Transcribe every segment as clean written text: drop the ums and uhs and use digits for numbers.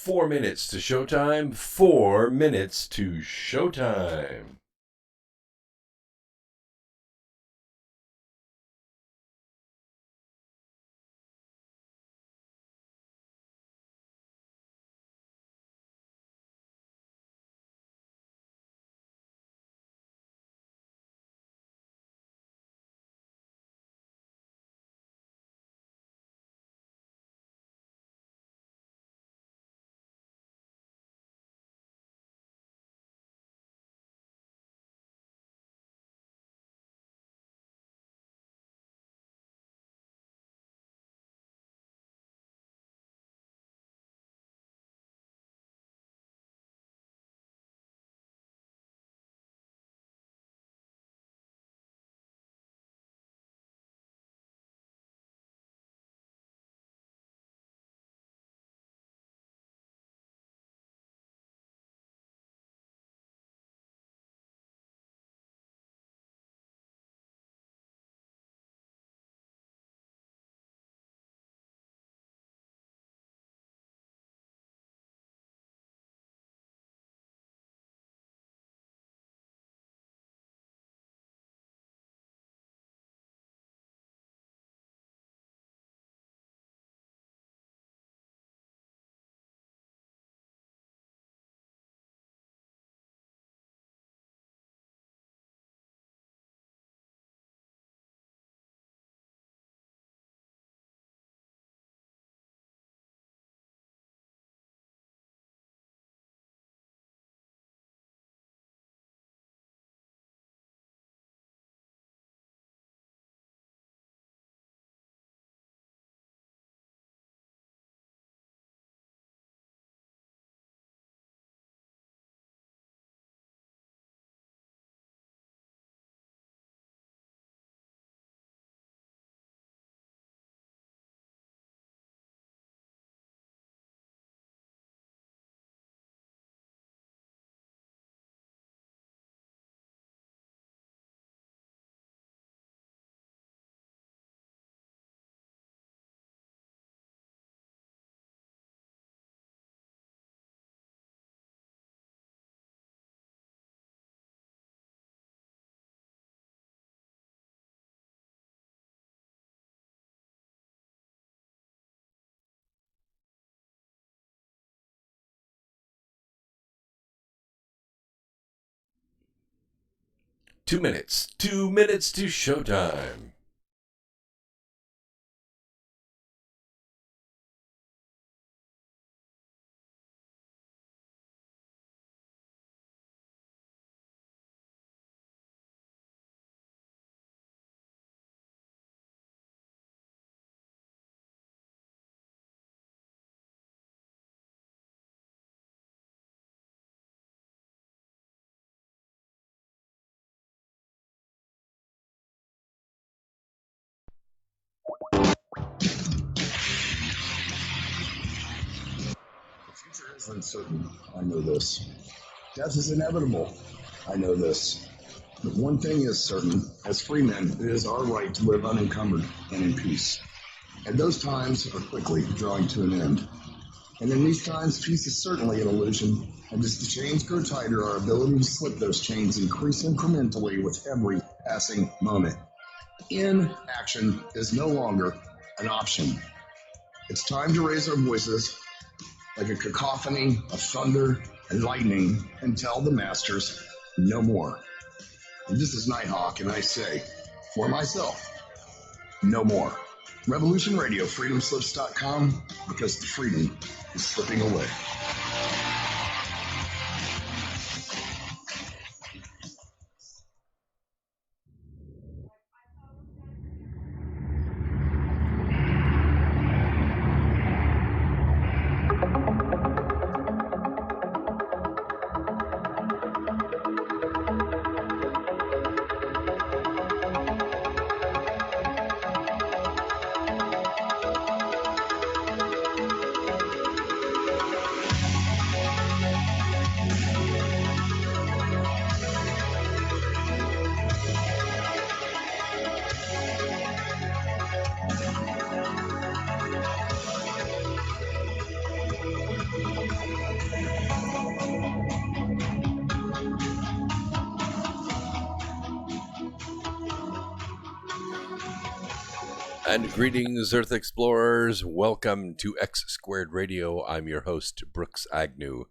4 minutes to showtime. 4 minutes to showtime. Two minutes. 2 minutes to showtime. The future is uncertain. I know this. Death is inevitable. I know this. But one thing is certain. As free men, it is our right to live unencumbered and in peace. And those times are quickly drawing to an end. And in these times, peace is certainly an illusion. And as the chains grow tighter, our ability to slip those chains increase incrementally with every passing moment. Inaction is no longer an option. It's time to raise our voices like a cacophony of thunder and lightning and tell the masters no more. And this is Nighthawk, and I say, for myself, no more. Revolution Radio, freedomslips.com, because the freedom is slipping away. And greetings, Earth Explorers. Welcome to X Squared Radio. I'm your host, Brooks Agnew,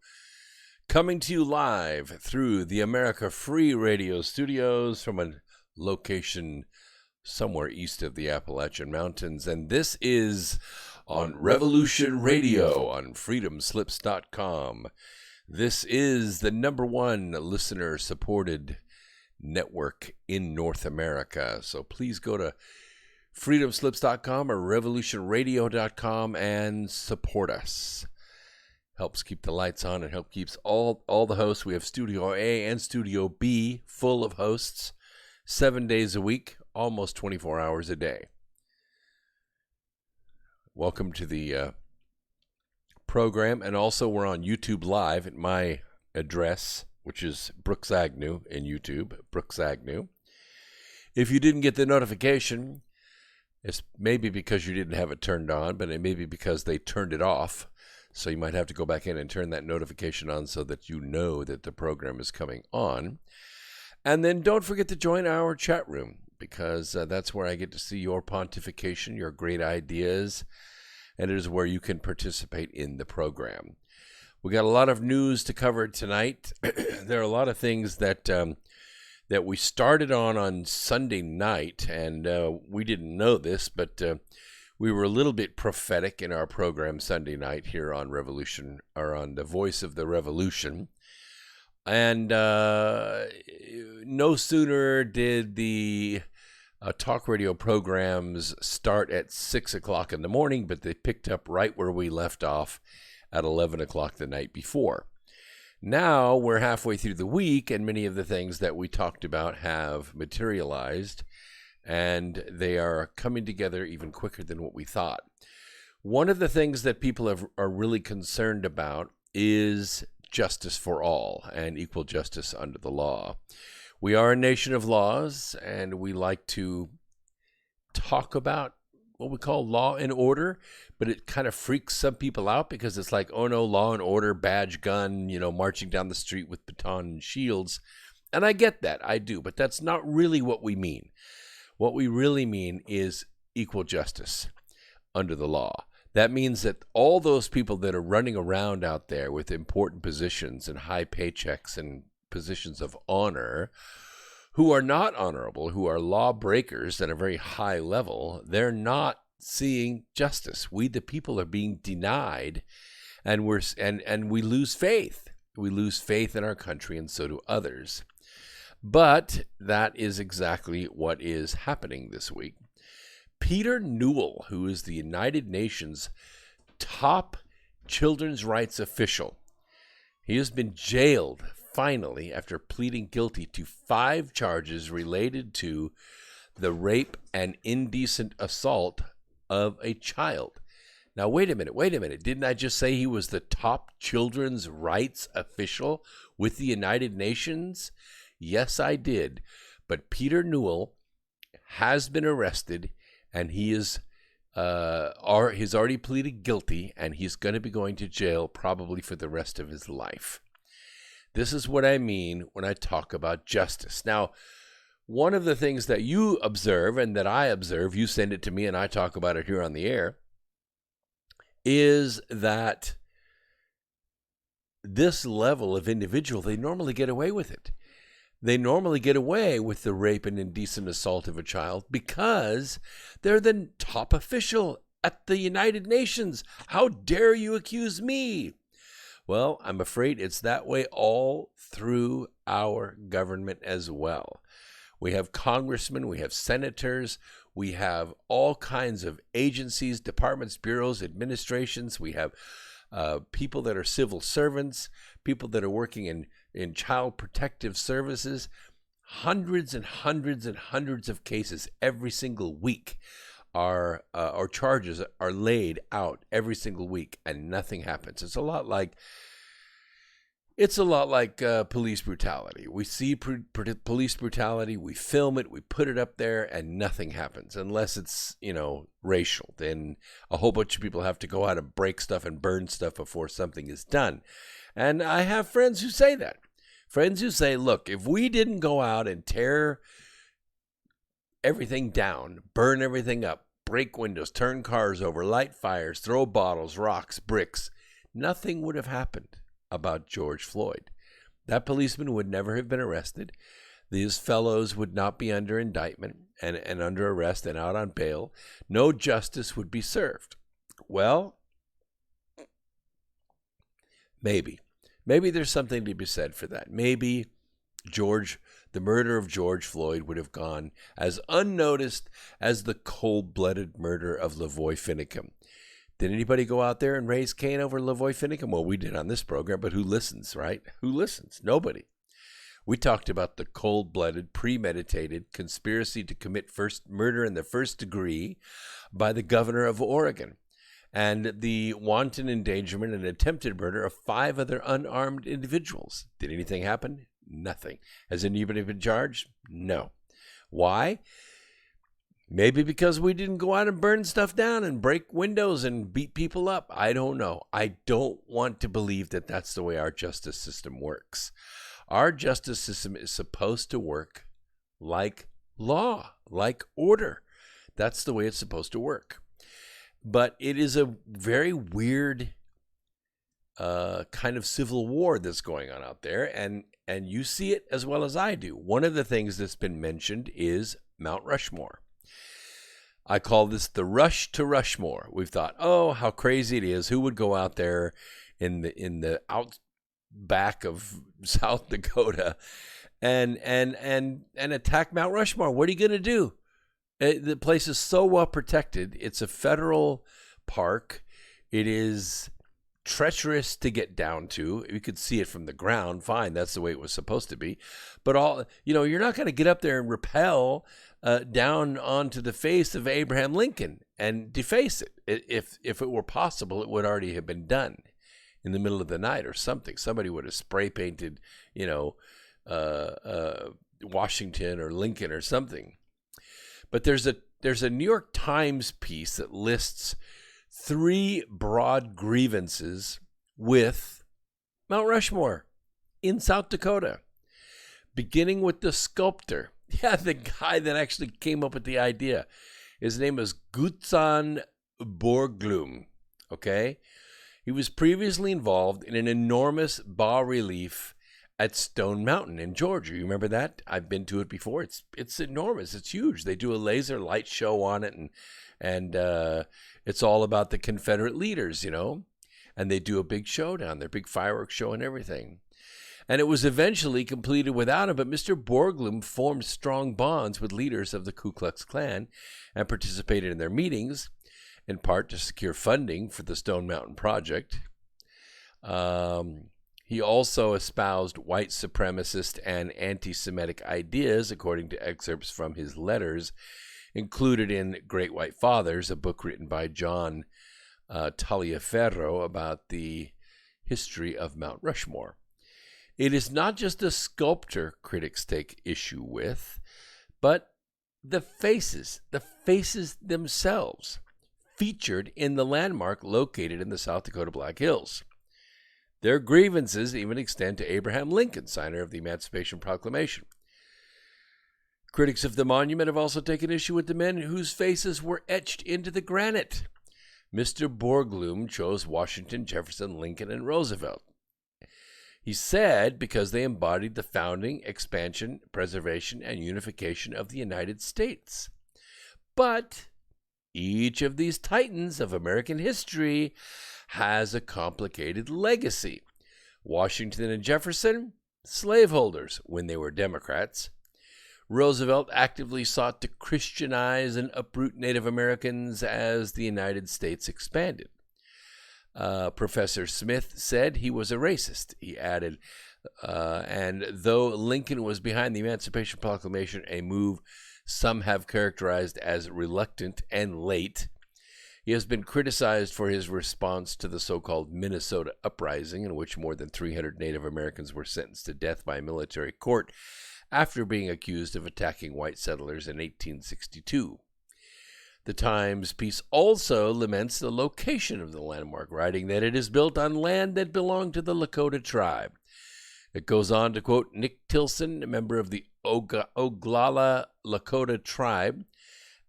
coming to you live through the America Free Radio studios from a location somewhere east of the Appalachian Mountains. And this is on Revolution Radio on freedomslips.com. This is the #1 listener-supported network in North America. So please go to freedomslips.com or revolutionradio.com and support us. Helps keep the lights on and help keeps all the hosts. We have Studio A and Studio B full of hosts 7 days a week, almost 24 hours a day. Welcome to the program. And also we're on YouTube Live at my address, which is Brooks Agnew in YouTube, Brooks Agnew. If you didn't get the notification, it's maybe because you didn't have it turned on, but it may be because they turned it off. So you might have to go back in and turn that notification on so that you know that the program is coming on. And then don't forget to join our chat room, because that's where I get to see your pontification, your great ideas, and it is where you can participate in the program. We got a lot of news to cover tonight. There are a lot of things that we started on Sunday night, and we didn't know this, but we were a little bit prophetic in our program Sunday night here on Revolution, or on the Voice of the Revolution. And no sooner did the talk radio programs start at 6 o'clock in the morning, but they picked up right where we left off at 11 o'clock the night before. Now we're halfway through the week, and many of the things that we talked about have materialized, and they are coming together even quicker than what we thought. One of the things that people are really concerned about is justice for all and equal justice under the law. We are a nation of laws, and we like to talk about what we call law and order, but it kind of freaks some people out because it's like, oh no, law and order, badge, gun, marching down the street with baton and shields. And I get that, I do, but that's not really what we mean. What we really mean is equal justice under the law. That means that all those people that are running around out there with important positions and high paychecks and positions of honor, who are not honorable, who are lawbreakers at a very high level, they're not seeing justice. We, the people, are being denied, and we lose faith. We lose faith in our country, and so do others. But that is exactly what is happening this week. Peter Newell, who is the United Nations top children's rights official, he has been jailed finally after pleading guilty to 5 charges related to the rape and indecent assault of a child. Now, wait a minute. Didn't I just say he was the top children's rights official with the United Nations? Yes, I did. But Peter Newell has been arrested, and he's already pleaded guilty, and he's going to be going to jail probably for the rest of his life. This is what I mean when I talk about justice. Now, one of the things that you observe and that I observe, you send it to me and I talk about it here on the air, is that this level of individual, they normally get away with it. They normally get away with the rape and indecent assault of a child because they're the top official at the United Nations. How dare you accuse me? Well, I'm afraid it's that way all through our government as well. We have congressmen, we have senators, we have all kinds of agencies, departments, bureaus, administrations. We have people that are civil servants, people that are working in child protective services. Hundreds and hundreds and hundreds of cases every single week or charges are laid out every single week, and nothing happens. It's a lot like police brutality. We see police brutality, we film it, we put it up there, and nothing happens unless it's, racial. Then a whole bunch of people have to go out and break stuff and burn stuff before something is done. And I have friends who say that. Friends who say, look, if we didn't go out and tear everything down, burn everything up, break windows, turn cars over, light fires, throw bottles, rocks, bricks. Nothing would have happened about George Floyd. That policeman would never have been arrested. These fellows would not be under indictment and under arrest and out on bail. No justice would be served. Well, maybe. Maybe there's something to be said for that. Maybe the murder of George Floyd would have gone as unnoticed as the cold-blooded murder of Lavoy Finicum. Did anybody go out there and raise Cain over Lavoy Finicum? Well, we did on this program, but who listens, right? Who listens? Nobody. We talked about the cold-blooded, premeditated conspiracy to commit first murder in the first degree by the governor of Oregon, and the wanton endangerment and attempted murder of 5 other unarmed individuals. Did anything happen? Nothing. Has anybody been charged? No. Why? Maybe because we didn't go out and burn stuff down and break windows and beat people up. I don't know. I don't want to believe that that's the way our justice system works. Our justice system is supposed to work like law, like order. That's the way it's supposed to work. But it is a very weird kind of civil war that's going on out there, and you see it as well as I do. One of the things that's been mentioned is Mount Rushmore. I call this the rush to Rushmore. We've thought, oh, how crazy it is. Who would go out there in the outback of South Dakota and attack Mount Rushmore? What are you going to do? The place is so well protected. It's a federal park. It is treacherous to get down to. You could see it from the ground. Fine, that's the way it was supposed to be. But you're not going to get up there and rappel down onto the face of Abraham Lincoln and deface it. If it were possible, it would already have been done in the middle of the night or something. Somebody would have spray painted, Washington or Lincoln or something. But there's a New York Times piece that lists 3 broad grievances with Mount Rushmore in South Dakota, beginning with the sculptor. Yeah, the guy that actually came up with the idea. His name is Gutzon Borglum, okay? He was previously involved in an enormous bas-relief at Stone Mountain in Georgia. You remember that? I've been to it before. It's enormous. It's huge. They do a laser light show on it, and it's all about the Confederate leaders, and they do a big show down there, big fireworks show and everything. And it was eventually completed without him, but Mr. Borglum formed strong bonds with leaders of the Ku Klux Klan and participated in their meetings, in part to secure funding for the Stone Mountain Project. He also espoused white supremacist and anti-Semitic ideas, according to excerpts from his letters included in Great White Fathers, a book written by John Taliaferro about the history of Mount Rushmore. It is not just the sculptor critics take issue with, but the faces themselves featured in the landmark located in the South Dakota Black Hills. Their grievances even extend to Abraham Lincoln, signer of the Emancipation Proclamation. Critics of the monument have also taken issue with the men whose faces were etched into the granite. Mr. Borglum chose Washington, Jefferson, Lincoln, and Roosevelt. He said because they embodied the founding, expansion, preservation, and unification of the United States. But each of these titans of American history has a complicated legacy. Washington and Jefferson, slaveholders when they were Democrats. Roosevelt actively sought to Christianize and uproot Native Americans as the United States expanded. Professor Smith said he was a racist. He added, and though Lincoln was behind the Emancipation Proclamation, a move some have characterized as reluctant and late, he has been criticized for his response to the so-called Minnesota Uprising, in which more than 300 Native Americans were sentenced to death by a military court after being accused of attacking white settlers in 1862. The Times piece also laments the location of the landmark, writing that it is built on land that belonged to the Lakota tribe. It goes on to quote Nick Tilson, a member of the Oglala Lakota tribe,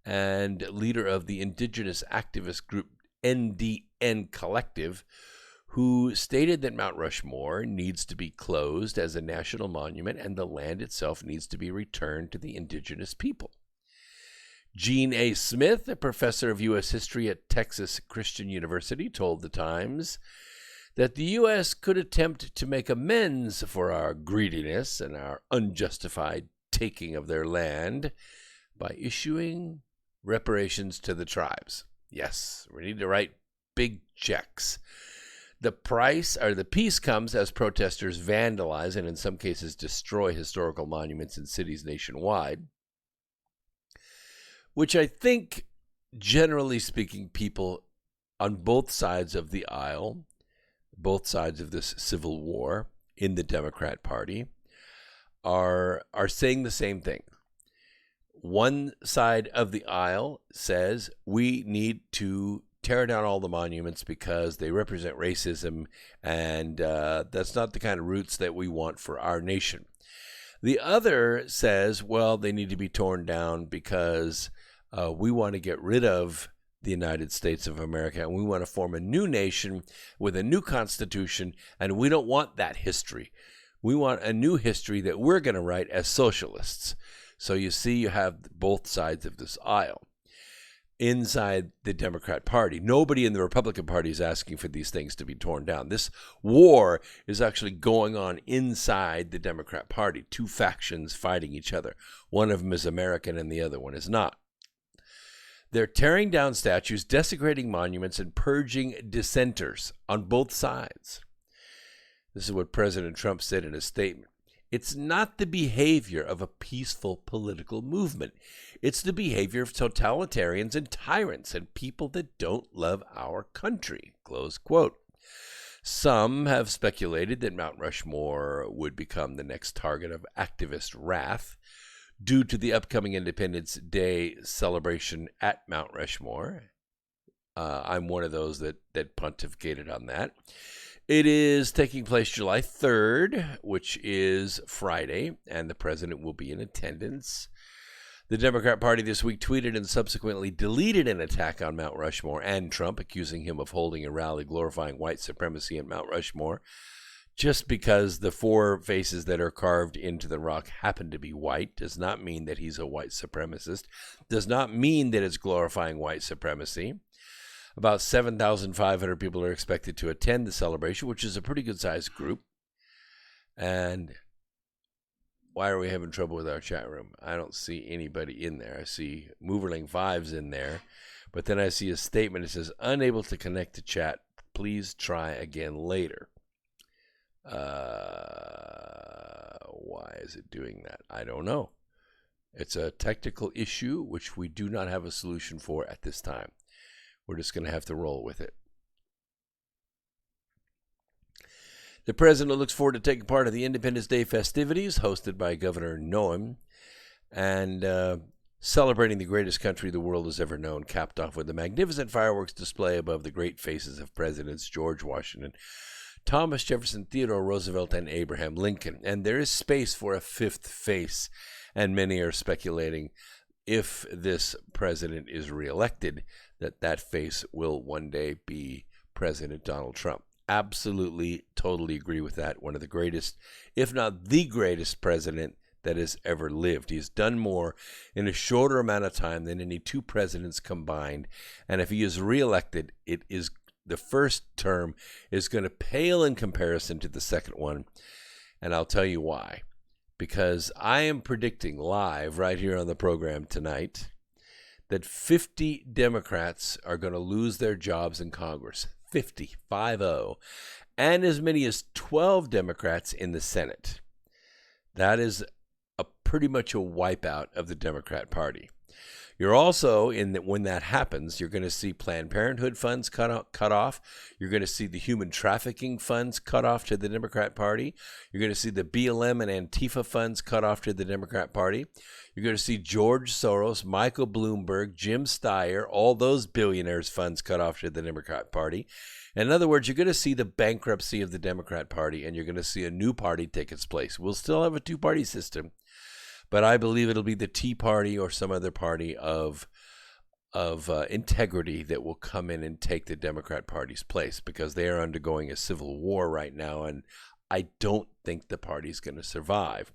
and leader of the indigenous activist group NDN Collective, who stated that Mount Rushmore needs to be closed as a national monument and the land itself needs to be returned to the indigenous people. Gene A. Smith, a professor of U.S. history at Texas Christian University, told the Times that the U.S. could attempt to make amends for our greediness and our unjustified taking of their land by issuing reparations to the tribes. Yes, we need to write big checks. The peace comes as protesters vandalize and in some cases destroy historical monuments in cities nationwide, which I think, generally speaking, people on both sides of the aisle, both sides of this civil war in the Democrat Party, are saying the same thing. One side of the aisle says we need to tear down all the monuments because they represent racism, and that's not the kind of roots that we want for our nation. The other says, well, they need to be torn down because we want to get rid of the United States of America and we want to form a new nation with a new constitution, and we don't want that history. We want a new history that we're going to write as socialists. So you see, you have both sides of this aisle. Inside the Democrat Party, nobody in the Republican Party is asking for these things to be torn down. This war is actually going on inside the Democrat Party. Two factions fighting each other. One of them is American and the other one is not. They're tearing down statues, desecrating monuments, and purging dissenters on both sides. This is what President Trump said in a statement. It's not the behavior of a peaceful political movement. It's the behavior of totalitarians and tyrants and people that don't love our country. Close quote. Some have speculated that Mount Rushmore would become the next target of activist wrath due to the upcoming Independence Day celebration at Mount Rushmore. I'm one of those that pontificated on that. It is taking place July 3rd, which is Friday, and the president will be in attendance. The Democrat Party this week tweeted and subsequently deleted an attack on Mount Rushmore and Trump, accusing him of holding a rally glorifying white supremacy at Mount Rushmore. Just because the four faces that are carved into the rock happen to be white does not mean that he's a white supremacist, does not mean that it's glorifying white supremacy. About 7,500 people are expected to attend the celebration, which is a pretty good-sized group. And why are we having trouble with our chat room? I don't see anybody in there. I see Moverling 5's in there. But then I see a statement that says, unable to connect to chat. Please try again later. Why is it doing that? I don't know. It's a technical issue, which we do not have a solution for at this time. We're just going to have to roll with it. The president looks forward to taking part of the Independence Day festivities hosted by Governor Noem and celebrating the greatest country the world has ever known, capped off with a magnificent fireworks display above the great faces of Presidents George Washington, Thomas Jefferson, Theodore Roosevelt, and Abraham Lincoln. And there is space for a fifth face, and many are speculating if this president is reelected, that face will one day be President Donald Trump. Absolutely, totally agree with that. One of the greatest, if not the greatest president that has ever lived. He's done more in a shorter amount of time than any two presidents combined. And if he is reelected, the first term is going to pale in comparison to the second one. And I'll tell you why. Because I am predicting live right here on the program tonight that 50 Democrats are going to lose their jobs in Congress. 50, and as many as 12 Democrats in the Senate. That is pretty much a wipeout of the Democrat Party. You're also, when that happens, you're going to see Planned Parenthood funds cut off. You're going to see the human trafficking funds cut off to the Democrat Party. You're going to see the BLM and Antifa funds cut off to the Democrat Party. You're going to see George Soros, Michael Bloomberg, Jim Steyer, all those billionaires' funds cut off to the Democrat Party. In other words, you're going to see the bankruptcy of the Democrat Party, and you're going to see a new party take its place. We'll still have a two-party system, but I believe it'll be the Tea Party or some other party of integrity that will come in and take the Democrat Party's place, because they are undergoing a civil war right now, and I don't think the party's going to survive.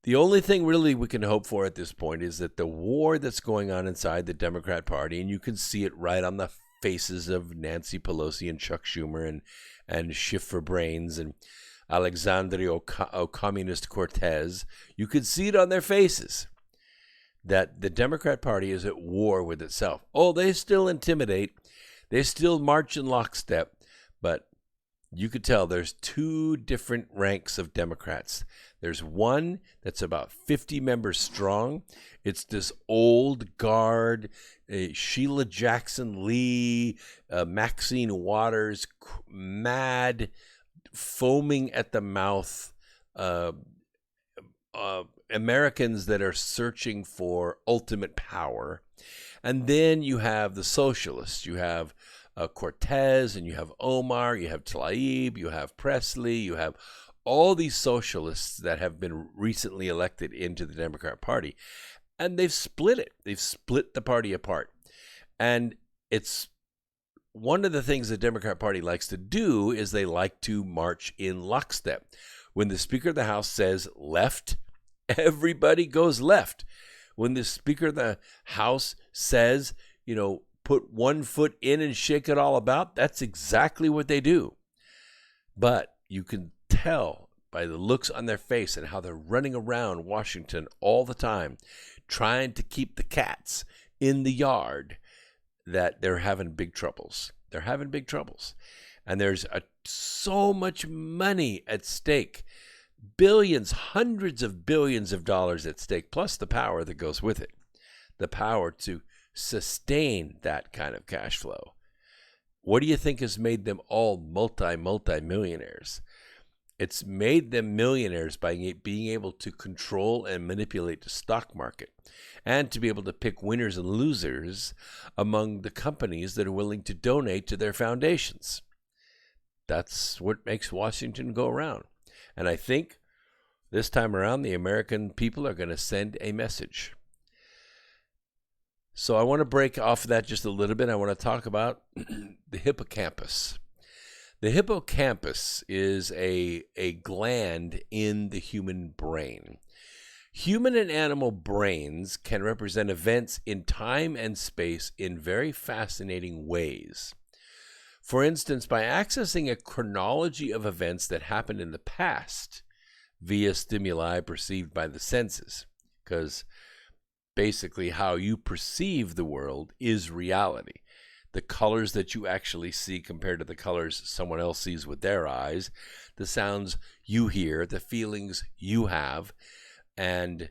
The only thing really we can hope for at this point is that the war that's going on inside the Democrat Party, and you can see it right on the faces of Nancy Pelosi and Chuck Schumer and Schiff for Brains and Alexandria Ocasio Cortez, you could see it on their faces that the Democrat Party is at war with itself. Oh, they still intimidate. They still march in lockstep. But you could tell there's two different ranks of Democrats. There's one that's about 50 members strong. It's this old guard, Sheila Jackson Lee, Maxine Waters, mad, foaming at the mouth, Americans that are searching for ultimate power. And then you have the socialists. You have Cortez, and you have Omar, you have Tlaib, you have Presley, you have all these socialists that have been recently elected into the Democrat Party. And they've split it. They've split the party apart. And it's one of the things the Democrat Party likes to do is they like to march in lockstep. When the Speaker of the House says left, everybody goes left. When the Speaker of the House says, put one foot in and shake it all about, that's exactly what they do. But you can tell by the looks on their face and how they're running around Washington all the time, trying to keep the cats in the yard, that they're having big troubles. They're having big troubles. And there's so much money at stake. Billions, hundreds of billions of dollars at stake, plus the power that goes with it. The power to sustain that kind of cash flow. What do you think has made them all multi-millionaires? It's made them millionaires by being able to control and manipulate the stock market, and to be able to pick winners and losers among the companies that are willing to donate to their foundations. That's what makes Washington go around. And I think this time around, the American people are going to send a message. So I want to break off of that just a little bit. I want to talk about the hippocampus. The hippocampus is a gland in the human brain. Human and animal brains can represent events in time and space in very fascinating ways. For instance, by accessing a chronology of events that happened in the past via stimuli perceived by the senses, because basically how you perceive the world is reality. The colors that you actually see compared to the colors someone else sees with their eyes, the sounds you hear, the feelings you have, and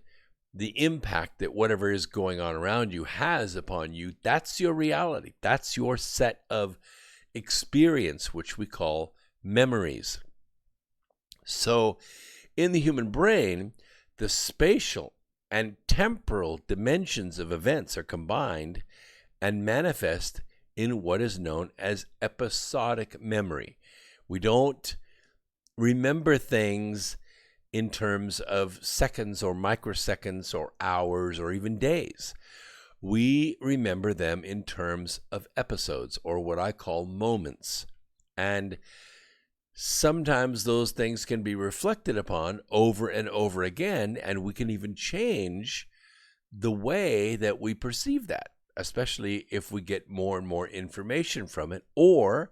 the impact that whatever is going on around you has upon you, that's your reality. That's your set of experience, which we call memories. So in the human brain, the spatial and temporal dimensions of events are combined and manifest in what is known as episodic memory. We don't remember things in terms of seconds or microseconds or hours or even days. We remember them in terms of episodes, or what I call moments. And sometimes those things can be reflected upon over and over again, and we can even change the way that we perceive that, especially if we get more and more information from it, or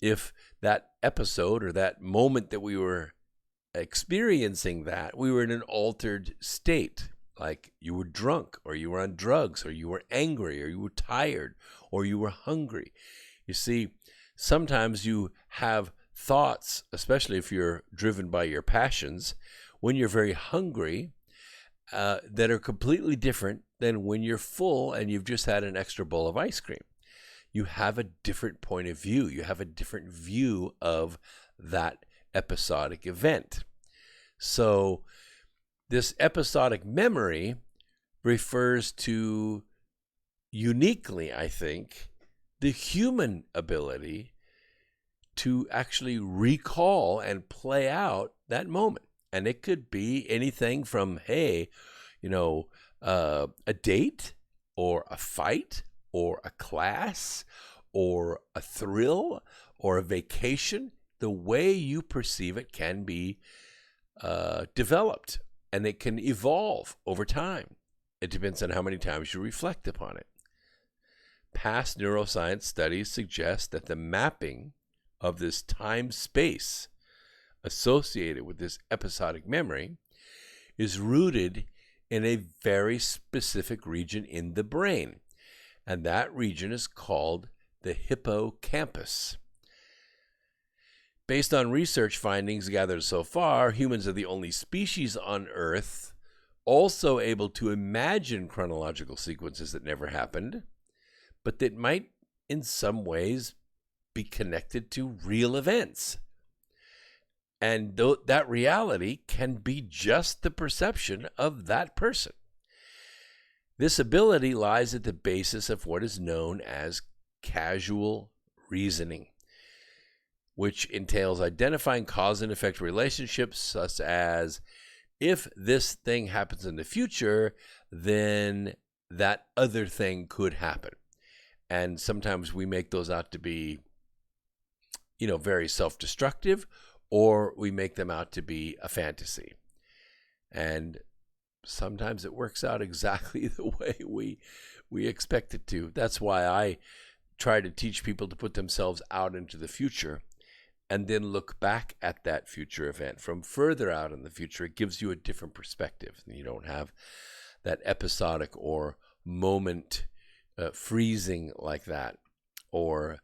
if that episode or that moment that we were experiencing, that we were in an altered state, like you were drunk, or you were on drugs, or you were angry, or you were tired, or you were hungry. You see, sometimes you have thoughts, especially if you're driven by your passions, when you're very hungry, that are completely different than when you're full and you've just had an extra bowl of ice cream. You have a different point of view. You have a different view of that episodic event. So this episodic memory refers to, uniquely, I think, the human ability to actually recall and play out that moment. And it could be anything from, a date, or a fight or a class or a thrill or a vacation, the way you perceive it can be developed, and it can evolve over time. It depends on how many times you reflect upon it. Past neuroscience studies suggest that the mapping of this time-space associated with this episodic memory is rooted in a very specific region in the brain, and that region is called the hippocampus. Based on research findings gathered so far, humans are the only species on Earth also able to imagine chronological sequences that never happened, but that might in some ways be connected to real events. And that reality can be just the perception of that person. This ability lies at the basis of what is known as causal reasoning, which entails identifying cause and effect relationships, such as if this thing happens in the future, then that other thing could happen. And sometimes we make those out to be, very self-destructive, or we make them out to be a fantasy. And sometimes it works out exactly the way we expect it to. That's why I try to teach people to put themselves out into the future and then look back at that future event from further out in the future. It gives you a different perspective. You don't have that episodic or moment freezing like that, or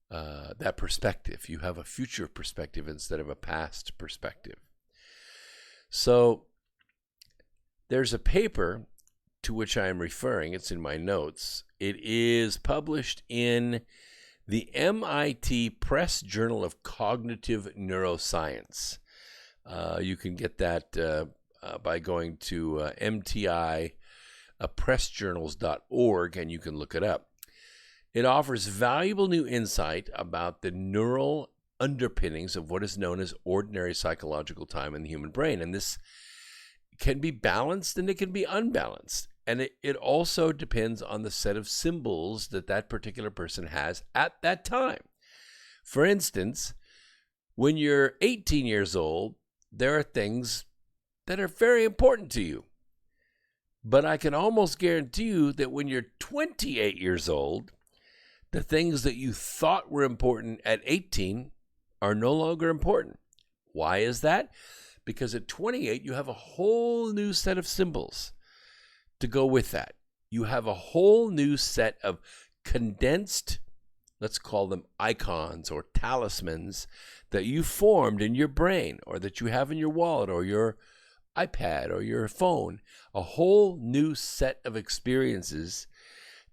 that perspective. You have a future perspective instead of a past perspective. So there's a paper to which I am referring. It's in my notes. It is published in the MIT Press Journal of Cognitive Neuroscience. You can get that by going to mtipressjournals.org, and you can look it up. It offers valuable new insight about the neural underpinnings of what is known as ordinary psychological time in the human brain. And this can be balanced and it can be unbalanced. And it also depends on the set of symbols that particular person has at that time. For instance, when you're 18 years old, there are things that are very important to you. But I can almost guarantee you that when you're 28 years old, the things that you thought were important at 18 are no longer important. Why is that? Because at 28, you have a whole new set of symbols to go with that. You have a whole new set of condensed, let's call them icons or talismans, that you formed in your brain, or that you have in your wallet or your iPad or your phone. A whole new set of experiences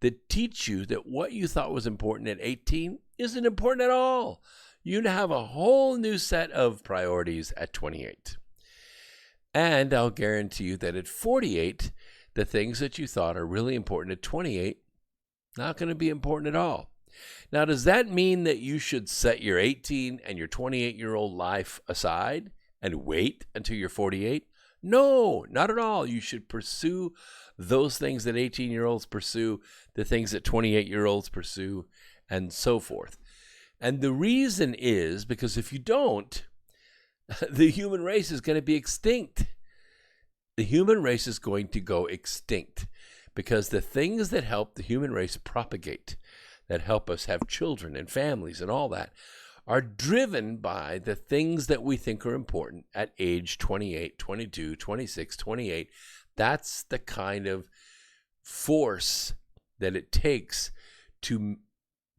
that teach you that what you thought was important at 18 isn't important at all. You have a whole new set of priorities at 28. And I'll guarantee you that at 48, the things that you thought are really important at 28, not going to be important at all. Now, does that mean that you should set your 18 and your 28-year-old life aside and wait until you're 48? No, not at all. You should pursue those things that 18-year-olds pursue, the things that 28-year-olds pursue, and so forth. And the reason is because if you don't, the human race is going to be extinct. The human race is going to go extinct because the things that help the human race propagate, that help us have children and families and all that, are driven by the things that we think are important at age 28, 22, 26, 28. That's the kind of force that it takes to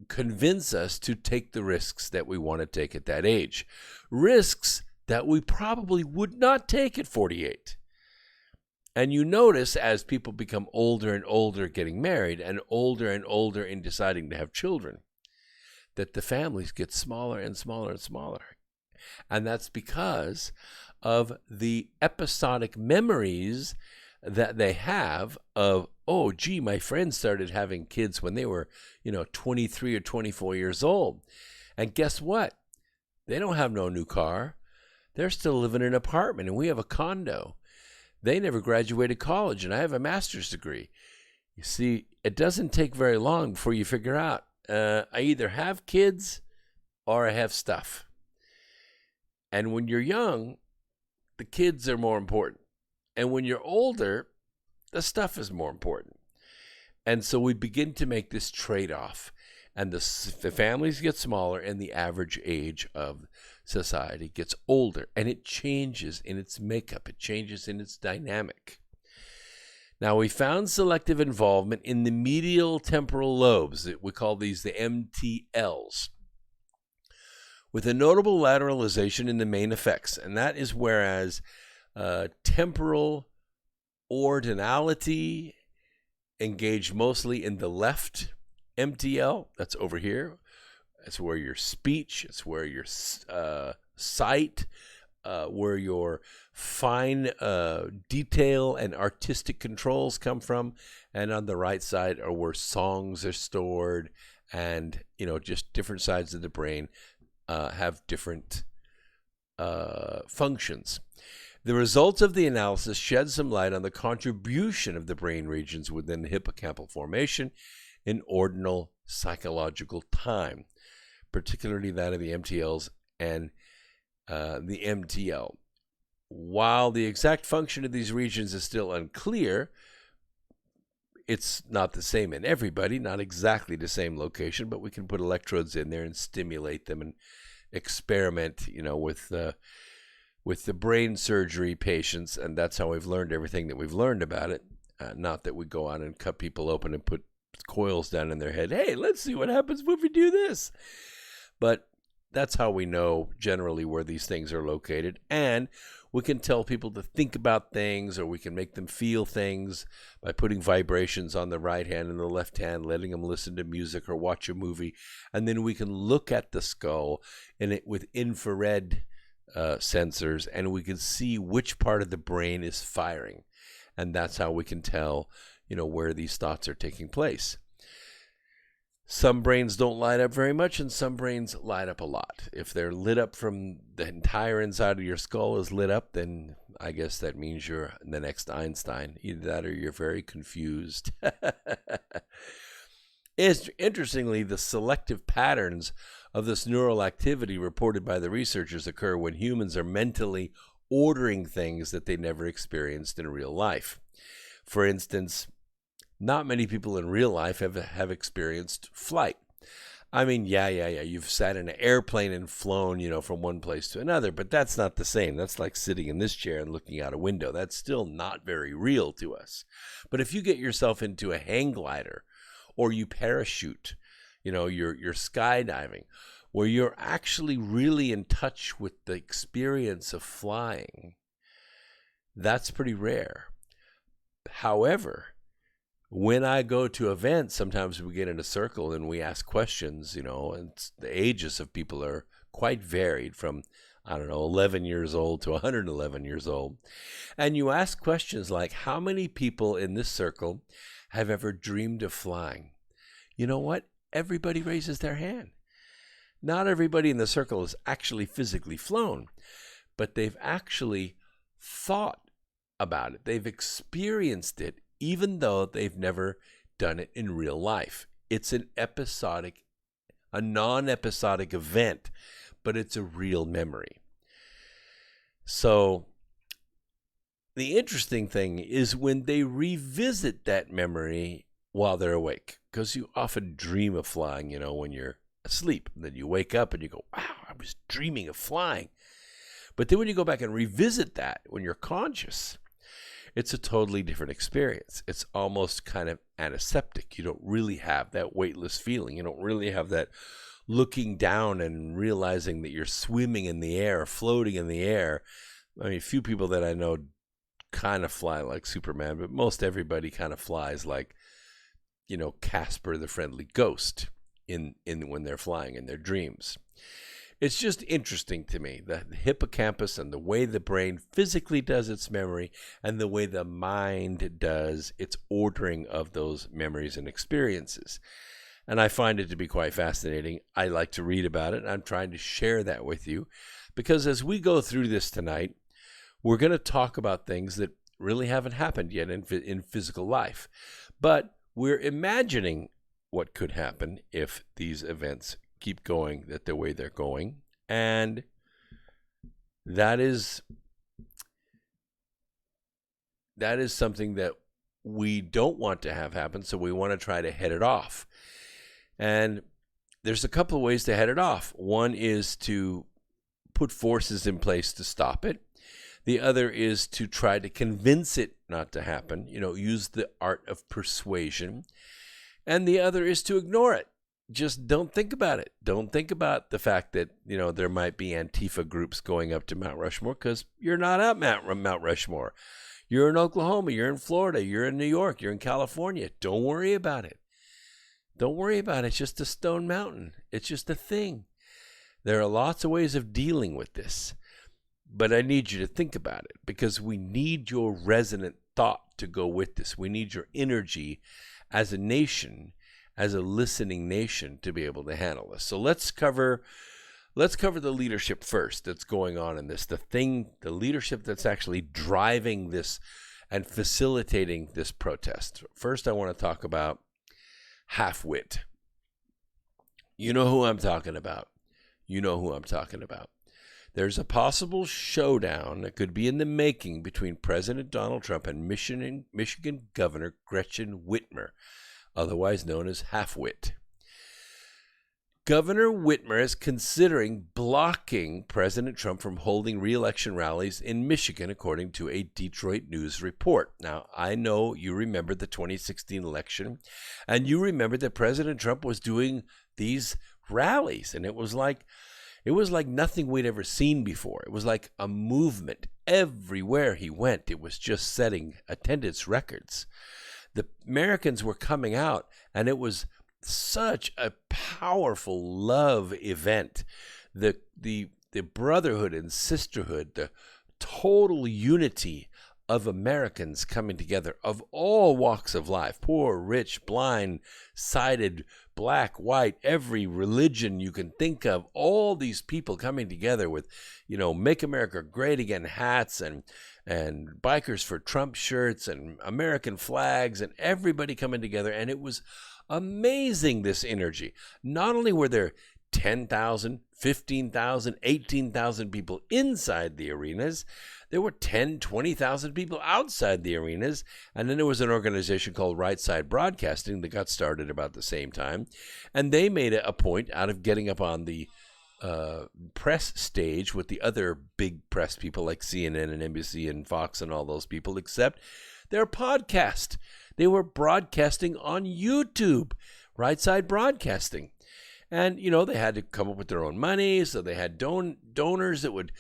convince us to take the risks that we want to take at that age. Risks that we probably would not take at 48. And you notice as people become older and older getting married and older in deciding to have children, that the families get smaller and smaller and smaller. And that's because of the episodic memories that they have of, oh, gee, my friends started having kids when they were, 23 or 24 years old. And guess what? They don't have no new car. They're still living in an apartment, and we have a condo. They never graduated college, and I have a master's degree. You see, it doesn't take very long before you figure out, I either have kids or I have stuff. And when you're young, the kids are more important. And when you're older, the stuff is more important. And so we begin to make this trade-off. And the families get smaller and the average age of society gets older. And it changes in its makeup. It changes in its dynamic. Now, we found selective involvement in the medial temporal lobes. We call these the MTLs, with a notable lateralization in the main effects. And that is whereas temporal ordinality engaged mostly in the left MTL. That's over here. That's where your speech, it's where your sight, where your fine detail and artistic controls come from. And on the right side are where songs are stored, and just different sides of the brain have different functions. The results of the analysis shed some light on the contribution of the brain regions within the hippocampal formation in ordinal psychological time, particularly that of the MTLs and the MTL. While the exact function of these regions is still unclear, it's not the same in everybody, not exactly the same location, but we can put electrodes in there and stimulate them and experiment, with the brain surgery patients, and that's how we've learned everything that we've learned about it. Not that we go on and cut people open and put coils down in their head. Hey, let's see what happens if we do this. But that's how we know generally where these things are located. And we can tell people to think about things, or we can make them feel things by putting vibrations on the right hand and the left hand, letting them listen to music or watch a movie. And then we can look at the skull with infrared sensors, and we can see which part of the brain is firing. And that's how we can tell, where these thoughts are taking place. Some brains don't light up very much, and some brains light up a lot. If they're lit up from the entire inside of your skull is lit up, then I guess that means you're the next Einstein. Either that or you're very confused. Interestingly, the selective patterns of this neural activity reported by the researchers occur when humans are mentally ordering things that they never experienced in real life. For instance, not many people in real life have experienced flight. I mean, yeah. You've sat in an airplane and flown, from one place to another, but that's not the same. That's like sitting in this chair and looking out a window. That's still not very real to us. But if you get yourself into a hang glider, or you parachute, you're skydiving, where you're actually really in touch with the experience of flying, that's pretty rare. However, when I go to events, sometimes we get in a circle and we ask questions, and the ages of people are quite varied from, 11 years old to 111 years old. And you ask questions like, how many people in this circle have ever dreamed of flying? You know what? Everybody raises their hand. Not everybody in the circle has actually physically flown, but they've actually thought about it. They've experienced it, even though they've never done it in real life. It's a non-episodic event, but it's a real memory. So the interesting thing is when they revisit that memory while they're awake, because you often dream of flying, when you're asleep. And then you wake up and you go, wow, I was dreaming of flying. But then when you go back and revisit that when you're conscious, it's a totally different experience. It's almost kind of antiseptic. You don't really have that weightless feeling. You don't really have that looking down and realizing that you're swimming in the air, floating in the air. I mean, a few people that I know kind of fly like Superman, but most everybody kind of flies like, Casper the Friendly Ghost in when they're flying in their dreams. It's just interesting to me, the hippocampus and the way the brain physically does its memory and the way the mind does its ordering of those memories and experiences. And I find it to be quite fascinating. I like to read about it, and I'm trying to share that with you because as we go through this tonight, we're going to talk about things that really haven't happened yet in physical life. But we're imagining what could happen if these events keep going the way they're going. And that is something that we don't want to have happen, so we want to try to head it off. And there's a couple of ways to head it off. One is to put forces in place to stop it. The other is to try to convince it not to happen, use the art of persuasion. And the other is to ignore it. Just don't think about it. Don't think about the fact that, there might be Antifa groups going up to Mount Rushmore, because you're not at Mount Rushmore. You're in Oklahoma, you're in Florida, you're in New York, you're in California. Don't worry about it. Don't worry about it. It's just a stone mountain. It's just a thing. There are lots of ways of dealing with this, but I need you to think about it, because we need your resonant thought to go with this. We need your energy as a nation, as a listening nation, to be able to handle this. So let's cover the leadership first that's going on in this, the leadership that's actually driving this and facilitating this protest. First, I want to talk about half-wit. You know who I'm talking about. There's a possible showdown that could be in the making between President Donald Trump and Michigan Governor Gretchen Whitmer, otherwise known as half-wit. Governor Whitmer is considering blocking President Trump from holding re-election rallies in Michigan, according to a Detroit News report. Now, I know you remember the 2016 election, and you remember that President Trump was doing these rallies, and it was like nothing we'd ever seen before. It was like a movement. Everywhere he went, it was just setting attendance records. The Americans were coming out, and it was such a powerful love event. The brotherhood and sisterhood, the total unity of Americans coming together of all walks of life, poor, rich, blind, sighted, black, white, every religion you can think of, all these people coming together with, Make America Great Again hats and Bikers for Trump shirts and American flags, and everybody coming together. And it was amazing, this energy. Not only were there 10,000, 15,000, 18,000 people inside the arenas, there were 10, 20,000 people outside the arenas. And then there was an organization called Right Side Broadcasting that got started about the same time. And they made a point out of getting up on the press stage with the other big press people like CNN and NBC and Fox and all those people, except their podcast. They were broadcasting on YouTube, Right Side Broadcasting. And, they had to come up with their own money, so they had donors that would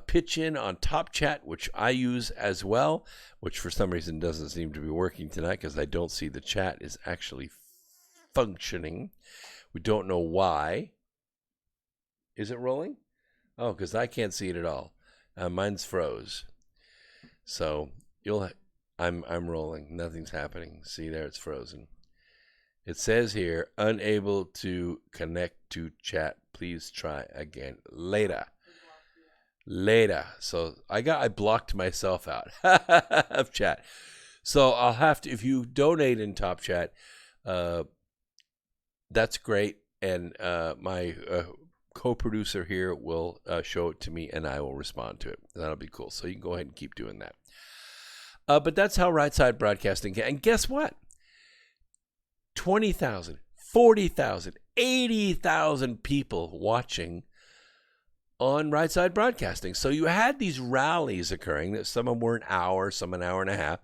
pitch in on Top Chat, which I use as well, which for some reason doesn't seem to be working tonight because I don't see the chat is actually functioning. We don't know why. Is it rolling? Oh, because I can't see it at all. Mine's froze. So I'm rolling. Nothing's happening. See there, it's frozen. It says here, unable to connect to chat. Please try again later. So I blocked myself out of chat. So I'll have to, if you donate in Top Chat, that's great. And my co-producer here will show it to me, and I will respond to it. That'll be cool. So you can go ahead and keep doing that. But that's how Right Side Broadcasting can. And guess what? 20,000, 40,000, 80,000 people watching on Right Side Broadcasting. So you had these rallies occurring that some of them were an hour, some an hour and a half.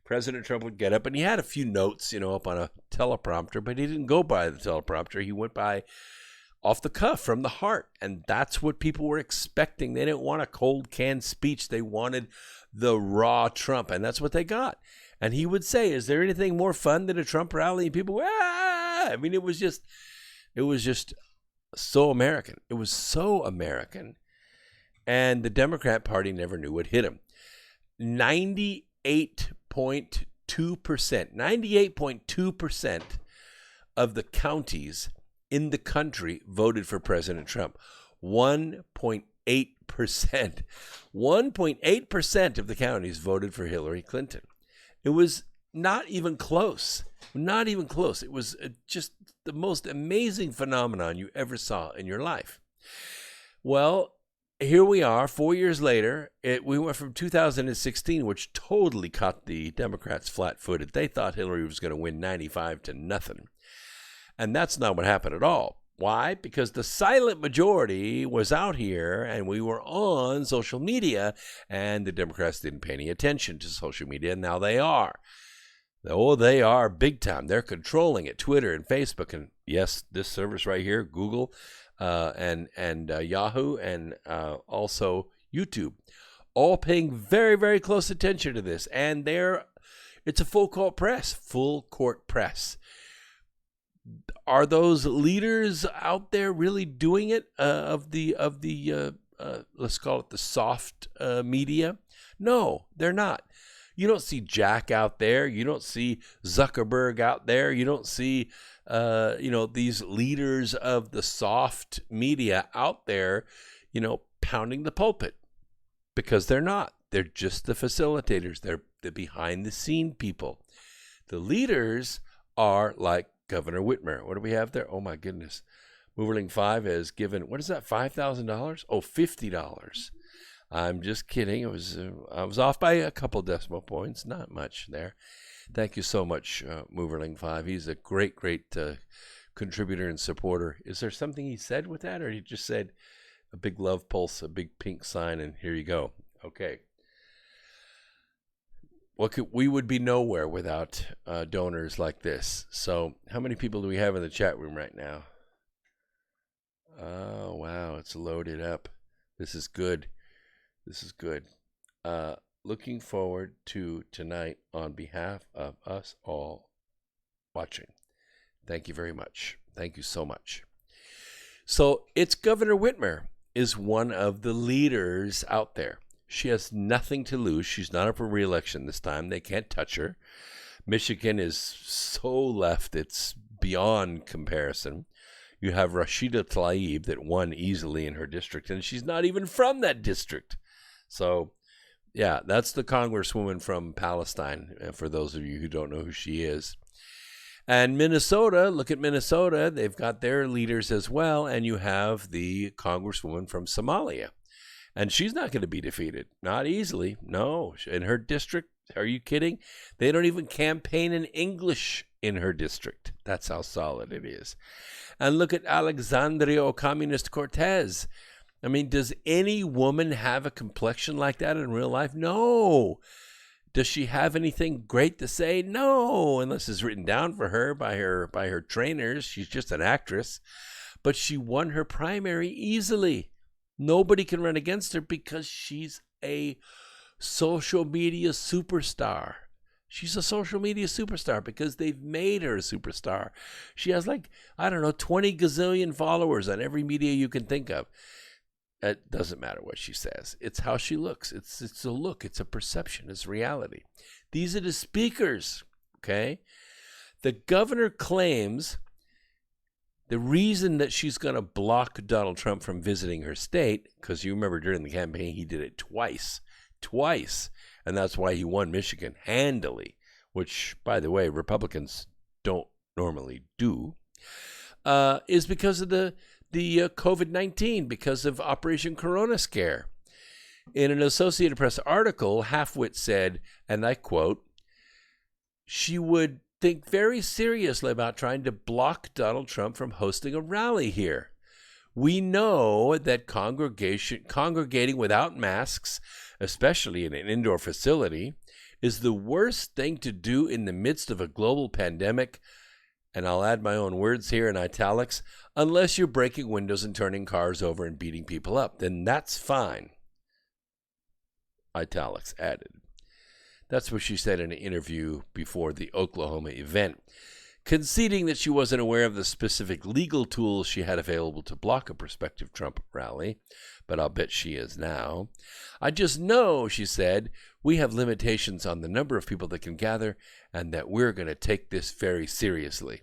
President Trump would get up, and he had a few notes, up on a teleprompter, but he didn't go by the teleprompter. He went by off the cuff, from the heart. And that's what people were expecting. They didn't want a cold canned speech. They wanted the raw Trump, and that's what they got. And he would say, is there anything more fun than a Trump rally? And people, I mean, it was just so American. It was so American. And the Democrat Party never knew what hit him. 98.2% of the counties in the country voted for President Trump. 1.8%. 1.8% of the counties voted for Hillary Clinton. It was Not even close. Not even close. It was just the most amazing phenomenon you ever saw in your life. Well, here we are 4 years later. We went from 2016, which totally caught the Democrats flat-footed. They thought Hillary was going to win 95 to nothing. And that's not what happened at all. Why? Because the silent majority was out here and we were on social media, and the Democrats didn't pay any attention to social media, and now they are. Oh, they are big time. They're controlling it, Twitter and Facebook, and yes, this service right here, Google, and Yahoo, and also YouTube, all paying very, very close attention to this. And it's a full court press. Are those leaders out there really doing it? Of the let's call it the soft media? No, they're not. You don't see Jack out there. You don't see Zuckerberg out there. You don't see, these leaders of the soft media out there, pounding the pulpit, because they're not. They're just the facilitators. They're the behind the scene people. The leaders are like Governor Whitmer. What do we have there? Oh my goodness. Moverling 5 has given, what is that, $5,000? Oh, $50. I'm just kidding. I was off by a couple decimal points, not much there. Thank you so much, Moverling 5. He's a great, great contributor and supporter. Is there something he said with that, or he just said a big love pulse, a big pink sign, and here you go? Okay. We would be nowhere without donors like this. So how many people do we have in the chat room right now? Oh, wow. It's loaded up. This is good. Looking forward to tonight on behalf of us all watching. Thank you very much. Thank you so much. So it's Governor Whitmer is one of the leaders out there. She has nothing to lose. She's not up for re-election this time. They can't touch her. Michigan is so left, it's beyond comparison. You have Rashida Tlaib that won easily in her district, and she's not even from that district. So, yeah, that's the congresswoman from Palestine, for those of you who don't know who she is. And Minnesota, look at Minnesota. They've got their leaders as well, and you have the congresswoman from Somalia. And she's not going to be defeated. Not easily. No. In her district, are you kidding? They don't even campaign in English in her district. That's how solid it is. And look at Alexandria Ocasio-Cortez. I mean, does any woman have a complexion like that in real life? No. Does she have anything great to say? No, unless it's written down for her by her trainers. She's just an actress. But she won her primary easily. Nobody can run against her because she's a social media superstar. She's a social media superstar because they've made her a superstar. She has 20 gazillion followers on every media you can think of. It doesn't matter what she says. It's how she looks. It's a look. It's a perception. It's reality. These are the speakers, okay? The governor claims the reason that she's going to block Donald Trump from visiting her state, because you remember during the campaign he did it twice, and that's why he won Michigan handily, which, by the way, Republicans don't normally do, is because of the COVID-19, because of Operation Corona Scare. In an Associated Press article, Halfwit said, and I quote, she would think very seriously about trying to block Donald Trump from hosting a rally here. We know that congregating without masks, especially in an indoor facility, is the worst thing to do in the midst of a global pandemic, and I'll add my own words here in italics, unless you're breaking windows and turning cars over and beating people up, then that's fine. Italics added. That's what she said in an interview before the Oklahoma event, conceding that she wasn't aware of the specific legal tools she had available to block a prospective Trump rally, but I'll bet she is now. I just know, she said, we have limitations on the number of people that can gather and that we're going to take this very seriously.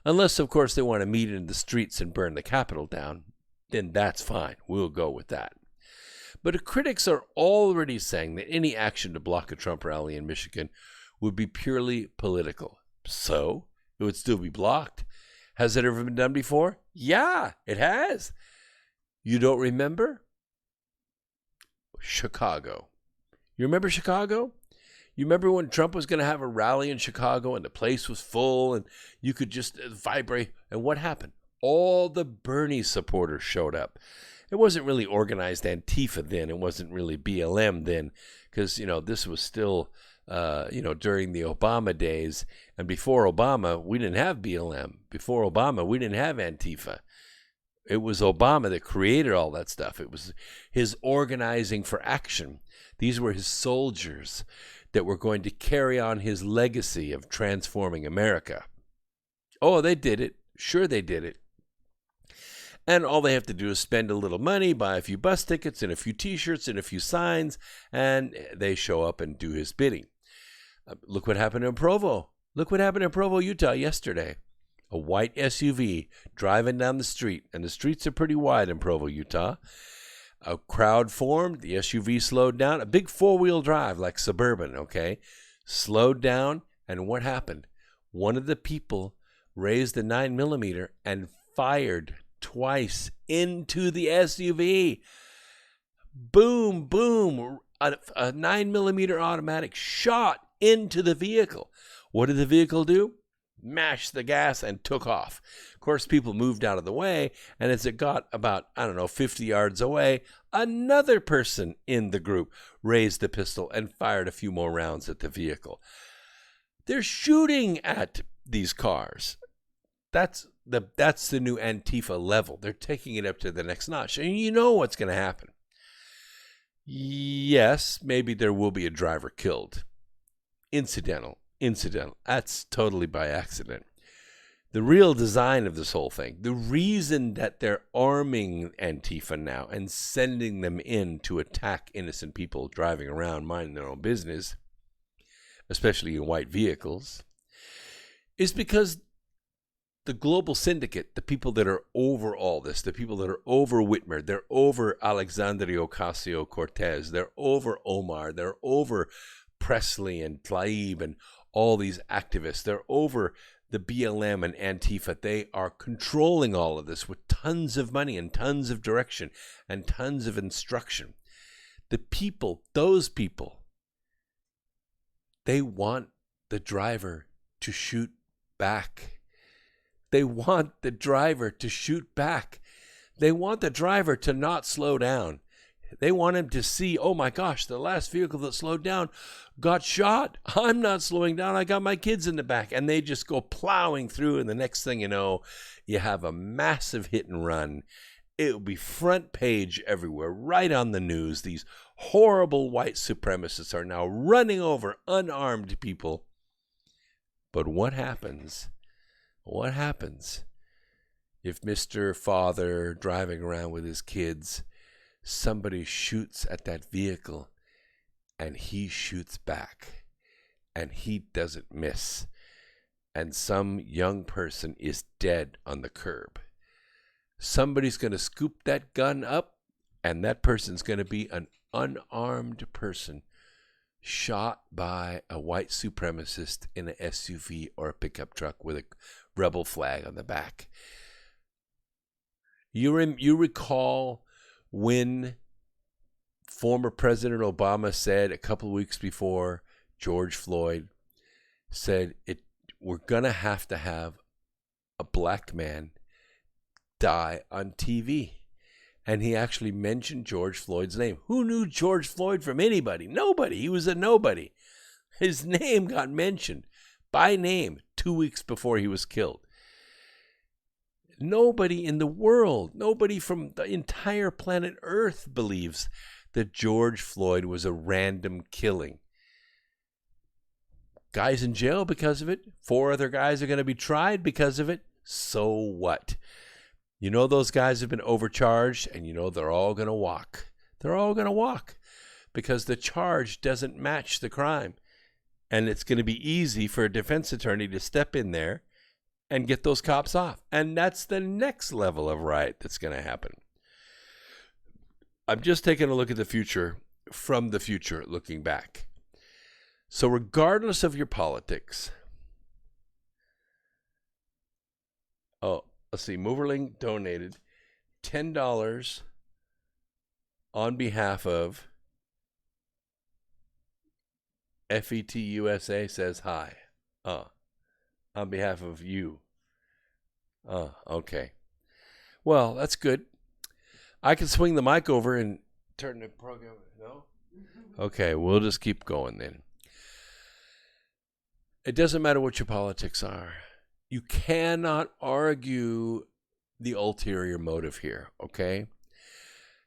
Unless, of course, they want to meet in the streets and burn the Capitol down, then that's fine. We'll go with that. But critics are already saying that any action to block a Trump rally in Michigan would be purely political. So it would still be blocked. Has it ever been done before? Yeah, it has. You don't remember? Chicago. You remember Chicago? You remember when Trump was going to have a rally in Chicago and the place was full and you could just vibrate? And what happened? All the Bernie supporters showed up. It wasn't really organized Antifa then. It wasn't really BLM then because, this was still, during the Obama days. And before Obama, we didn't have BLM. Before Obama, we didn't have Antifa. It was Obama that created all that stuff. It was his organizing for action. These were his soldiers that were going to carry on his legacy of transforming America. Oh, they did it. Sure, they did it. And all they have to do is spend a little money, buy a few bus tickets and a few T-shirts and a few signs, and they show up and do his bidding. Look what happened in Provo. Look what happened in Provo, Utah yesterday. A white SUV driving down the street, and the streets are pretty wide in Provo, Utah. A crowd formed, the SUV slowed down, a big four-wheel drive like Suburban, okay? Slowed down, and what happened? One of the people raised a 9mm and fired twice into the SUV. Boom, boom, a 9mm automatic shot into the vehicle. What did the vehicle do? Mashed the gas and took off. Of course, people moved out of the way, and as it got about, 50 yards away, another person in the group raised the pistol and fired a few more rounds at the vehicle. They're shooting at these cars. That's the new Antifa level. They're taking it up to the next notch. And you know what's going to happen. Yes, maybe there will be a driver killed. Incidental. That's totally by accident. The real design of this whole thing, the reason that they're arming Antifa now and sending them in to attack innocent people driving around minding their own business, especially in white vehicles, is because the Global Syndicate, the people that are over all this, the people that are over Whitmer, they're over Alexandria Ocasio-Cortez, they're over Omar, they're over Presley and Tlaib and all these activists. They're over the BLM and Antifa. They are controlling all of this with tons of money and tons of direction and tons of instruction. The people, those people, they want the driver to shoot back. They want the driver to shoot back. They want the driver to not slow down. They want him to see, oh my gosh, the last vehicle that slowed down got shot. I'm not slowing down. I got my kids in the back. And they just go plowing through. And the next thing you know, you have a massive hit and run. It will be front page everywhere, right on the news. These horrible white supremacists are now running over unarmed people. But what happens? What happens if Mr. Father driving around with his kids, somebody shoots at that vehicle and he shoots back and he doesn't miss and some young person is dead on the curb? Somebody's going to scoop that gun up and that person's going to be an unarmed person shot by a white supremacist in an SUV or a pickup truck with a rebel flag on the back. You recall when former President Obama said a couple of weeks before George Floyd said we're going to have a black man die on TV. And he actually mentioned George Floyd's name. Who knew George Floyd from anybody? Nobody. He was a nobody. His name got mentioned by name 2 weeks before he was killed. Nobody in the world, nobody from the entire planet Earth believes that George Floyd was a random killing. Guys in jail because of it. 4 other guys are going to be tried because of it. So what? You know those guys have been overcharged, and you know they're all going to walk. They're all going to walk because the charge doesn't match the crime. And it's going to be easy for a defense attorney to step in there and get those cops off. And that's the next level of riot that's going to happen. I'm just taking a look at the future from the future, looking back. So regardless of your politics, let's see, Moverling donated $10 on behalf of FETUSA says hi. On behalf of you. Okay. Well, that's good. I can swing the mic over and turn the program. No? Okay, we'll just keep going then. It doesn't matter what your politics are. You cannot argue the ulterior motive here, okay?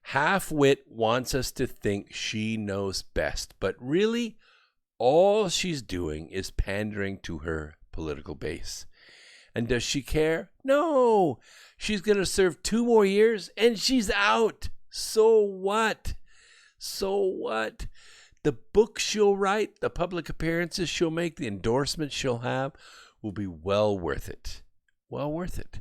Half-wit wants us to think she knows best, but really, all she's doing is pandering to her political base. And does she care? No. She's going to serve 2 more years and she's out. So what? So what? The book she'll write, the public appearances she'll make, the endorsements she'll have will be well worth it. Well worth it.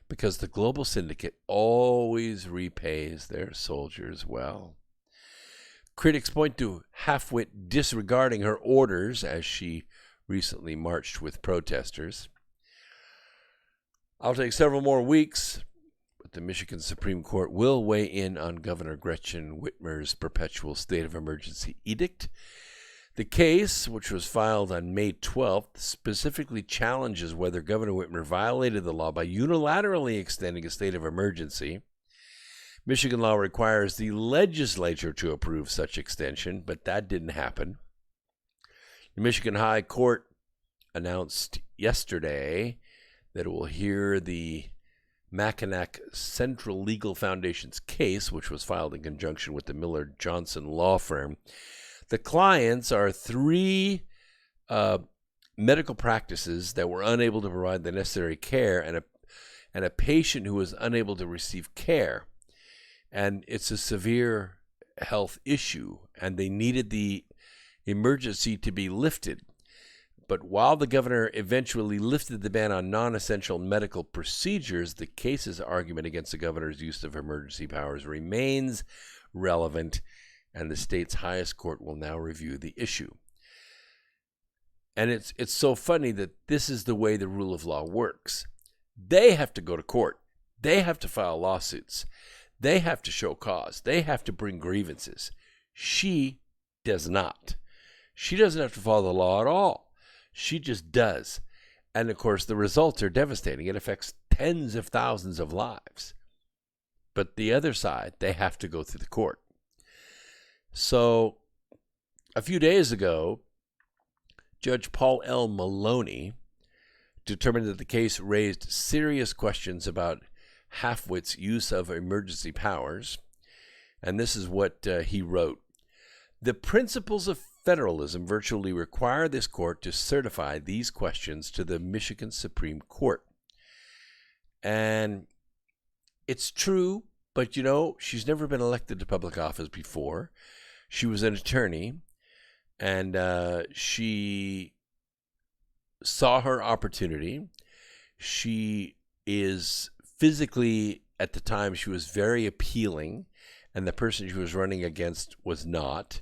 Because the Global Syndicate always repays their soldiers well. Critics point to Half-Wit disregarding her orders as she recently marched with protesters. I'll take several more weeks, but the Michigan Supreme Court will weigh in on Governor Gretchen Whitmer's perpetual state of emergency edict. The case, which was filed on May 12th, specifically challenges whether Governor Whitmer violated the law by unilaterally extending a state of emergency. Michigan law requires the legislature to approve such extension, but that didn't happen. The Michigan High Court announced yesterday that it will hear the Mackinac Central Legal Foundation's case, which was filed in conjunction with the Miller Johnson law firm. The clients are 3 medical practices that were unable to provide the necessary care and a patient who was unable to receive care. And it's a severe health issue, and they needed the emergency to be lifted. But while the governor eventually lifted the ban on non-essential medical procedures, the case's argument against the governor's use of emergency powers remains relevant, and the state's highest court will now review the issue. And it's so funny that this is the way the rule of law works. They have to go to court. They have to file lawsuits. They have to show cause. They have to bring grievances. She does not. She doesn't have to follow the law at all. She just does. And, of course, the results are devastating. It affects tens of thousands of lives. But the other side, they have to go through the court. So a few days ago, Judge Paul L. Maloney determined that the case raised serious questions about Half-Wit's use of emergency powers. And this is what he wrote. The principles of federalism virtually require this court to certify these questions to the Michigan Supreme Court. And it's true, but she's never been elected to public office before. She was an attorney, and she saw her opportunity. She is physically, at the time, she was very appealing, and the person she was running against was not.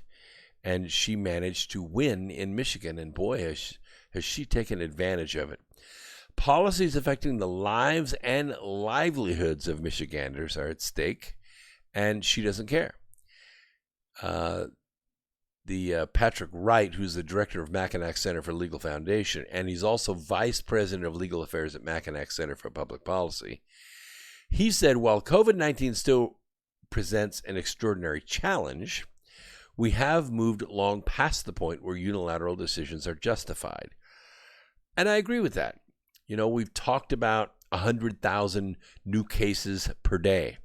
And she managed to win in Michigan, and boy, has she taken advantage of it. Policies affecting the lives and livelihoods of Michiganders are at stake, and she doesn't care. Patrick Wright, who's the director of Mackinac Center for Legal Foundation, and he's also vice president of legal affairs at Mackinac Center for Public Policy, he said, while COVID-19 still presents an extraordinary challenge, we have moved long past the point where unilateral decisions are justified. And I agree with that. We've talked about 100,000 new cases per day.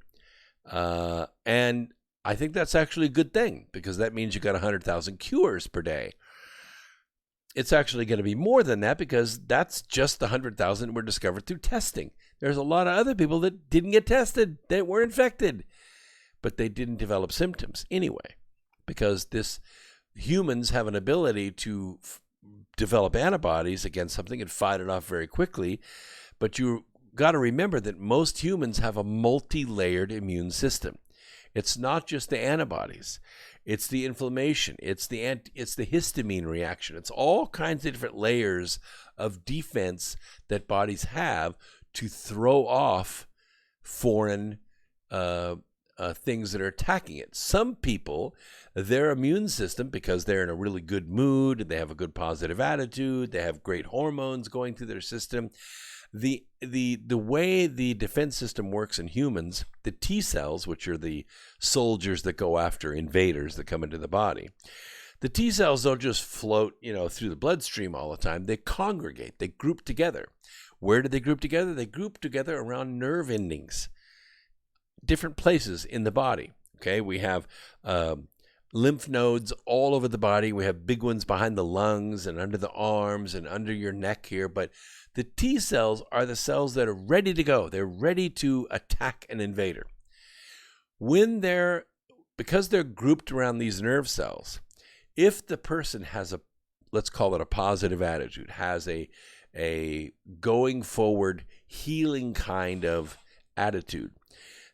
And I think that's actually a good thing, because that means you got 100,000 cures per day. It's actually going to be more than that, because that's just the 100,000 were discovered through testing. There's a lot of other people that didn't get tested, that were infected, but they didn't develop symptoms anyway. Because humans have an ability to develop antibodies against something and fight it off very quickly. But you got to remember that most humans have a multi-layered immune system. It's not just the antibodies. It's the inflammation. It's the histamine reaction. It's all kinds of different layers of defense that bodies have to throw off foreign things that are attacking it. Some people, their immune system, because they're in a really good mood, they have a good positive attitude, they have great hormones going through their system. The way the defense system works in humans, the T cells, which are the soldiers that go after invaders that come into the body, the T cells don't just float, through the bloodstream all the time. They congregate. They group together. Where do they group together? They group together around nerve endings, different places in the body. Okay, we have lymph nodes all over the body. We have big ones behind the lungs and under the arms and under your neck here. But the T cells are the cells that are ready to go. They're ready to attack an invader. Because they're grouped around these nerve cells, if the person has let's call it a positive attitude, has a going forward, healing kind of attitude,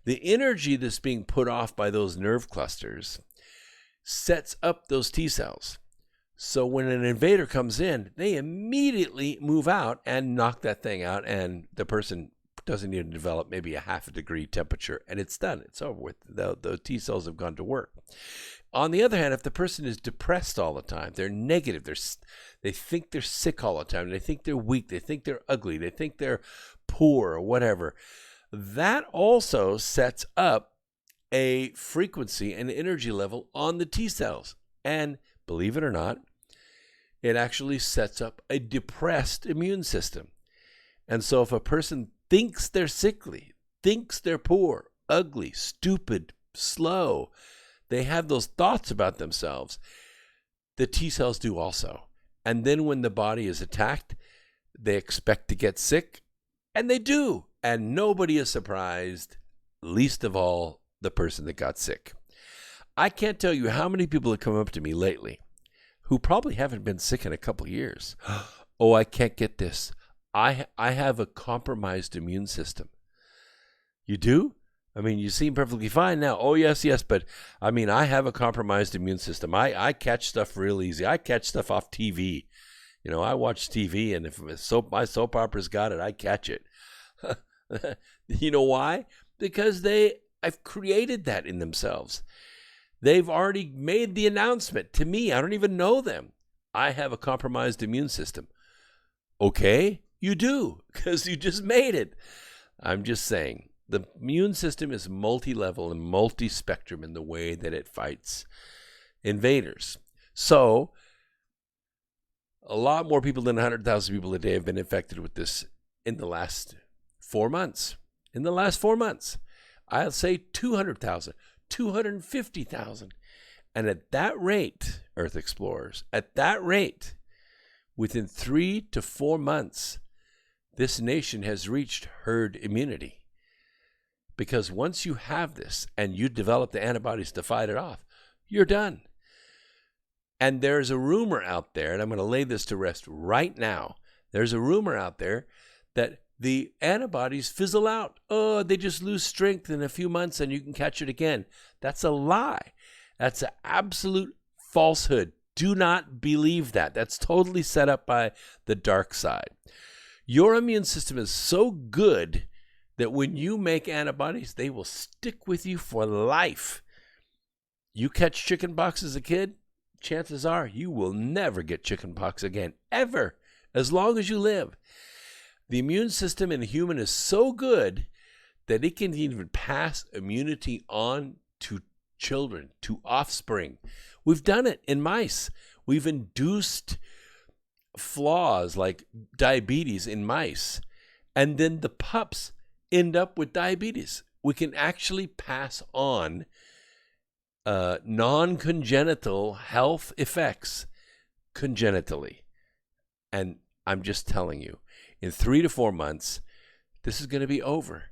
the energy that's being put off by those nerve clusters sets up those T cells. So when an invader comes in, they immediately move out and knock that thing out, and the person doesn't even develop maybe a 0.5 degree temperature, and it's done. It's over with. The T cells have gone to work. On the other hand, if the person is depressed all the time, they're negative, they think they're sick all the time, they think they're weak, they think they're ugly, they think they're poor or whatever, that also sets up a frequency and energy level on the T cells. And believe it or not, it actually sets up a depressed immune system. And so if a person thinks they're sickly, thinks they're poor, ugly, stupid, slow, they have those thoughts about themselves, the T cells do also. And then when the body is attacked, they expect to get sick, and they do. And nobody is surprised, least of all the person that got sick. I can't tell you how many people have come up to me lately who probably haven't been sick in a couple of years. Oh, I can't get this. I have a compromised immune system. You do? I mean, you seem perfectly fine now. Oh, yes, but I mean, I have a compromised immune system. I catch stuff real easy. I catch stuff off TV. I watch TV, and if my soap opera's got it, I catch it. You know why? Because I've created that in themselves. They've already made the announcement to me. I don't even know them. I have a compromised immune system. Okay, you do, because you just made it. I'm just saying, the immune system is multi-level and multi-spectrum in the way that it fights invaders. So, a lot more people than 100,000 people a day have been infected with this in the last 4 months. In the last 4 months, I'll say 200,000, 250,000. And at that rate, Earth Explorers, at that rate, within 3 to 4 months, this nation has reached herd immunity. Because once you have this and you develop the antibodies to fight it off, you're done. And there's a rumor out there, and I'm going to lay this to rest right now. There's a rumor out there that the antibodies fizzle out. Oh, they just lose strength in a few months and you can catch it again. That's a lie. That's an absolute falsehood. Do not believe that. That's totally set up by the dark side. Your immune system is so good that when you make antibodies, they will stick with you for life. You catch chickenpox as a kid, chances are you will never get chickenpox again, ever, as long as you live. The immune system in a human is so good that it can even pass immunity on to children, to offspring. We've done it in mice. We've induced flaws like diabetes in mice, and then the pups end up with diabetes. We can actually pass on non-congenital health effects congenitally. And I'm just telling you, in 3 to 4 months, this is going to be over.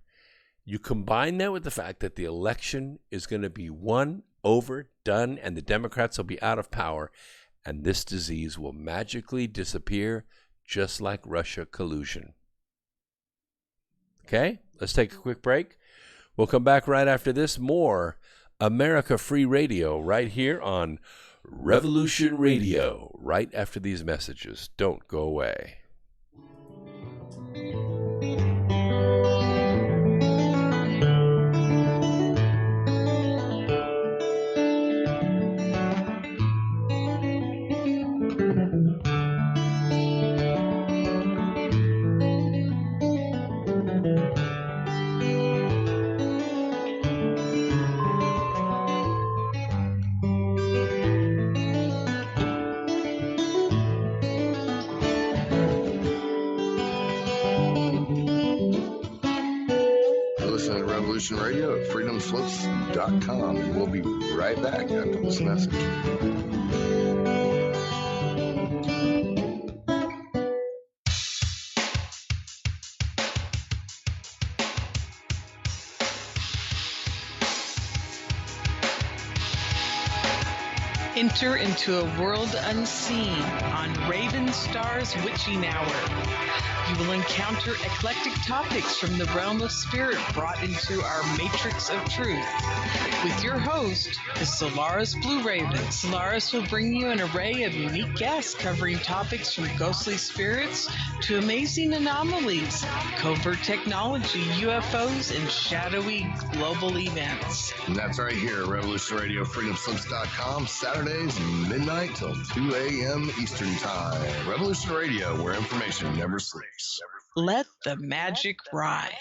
You combine that with the fact that the election is going to be won, over, done, and the Democrats will be out of power, and this disease will magically disappear, just like Russia collusion. Okay, let's take a quick break. We'll come back right after this. More America Free Radio right here on Revolution Radio. Right after these messages. Don't go away. Listen to Revolution Radio at freedomslips.com, and we'll be right back after this message. Enter into a world unseen on Raven Star's Witching Hour. You will encounter eclectic topics from the realm of spirit brought into our matrix of truth. With your host, the Solaris Blue Raven. Solaris will bring you an array of unique guests covering topics from ghostly spirits to amazing anomalies, covert technology, UFOs, and shadowy global events. And that's right here at Revolution Radio, freedomslips.com, Saturdays, midnight till 2 a.m. Eastern Time. Revolution Radio, where information never sleeps. Let the magic rise.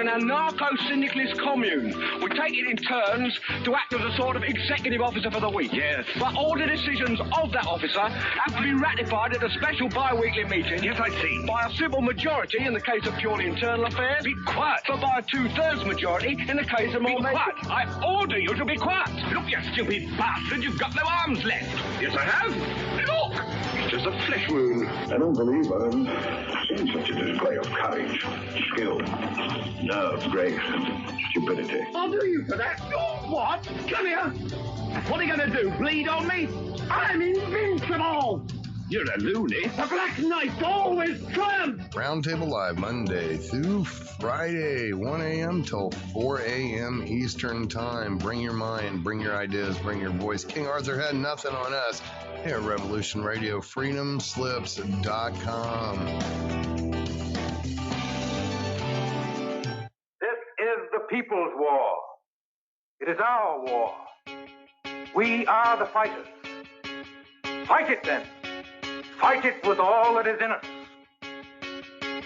A narco-syndicalist commune. We take it in turns to act as a sort of executive officer for the week. Yes. But all the decisions of that officer have to be ratified at a special bi-weekly meeting. Yes, I see. By a civil majority in the case of purely internal affairs. Be quiet. But by a 2/3 majority in the case of more... Be quiet. I order you to be quiet. Look, you stupid bastard, you've got no arms left. Yes, I have. Look! It's just a flesh wound. I don't believe I've seen such a display of courage, skill, nerve, grace, and stupidity. I'll do you for that. Oh, what? Come here. What are you going to do, bleed on me? I'm invincible. You're a loony. The Black Knight always triumphs. Roundtable Live, Monday through Friday, 1 a.m. till 4 a.m. Eastern Time. Bring your mind, bring your ideas, bring your voice. King Arthur had nothing on us. Here at Revolution Radio, freedomslips.com. This is the people's war. It is our war. We are the fighters. Fight it then. Fight it with all that is in us.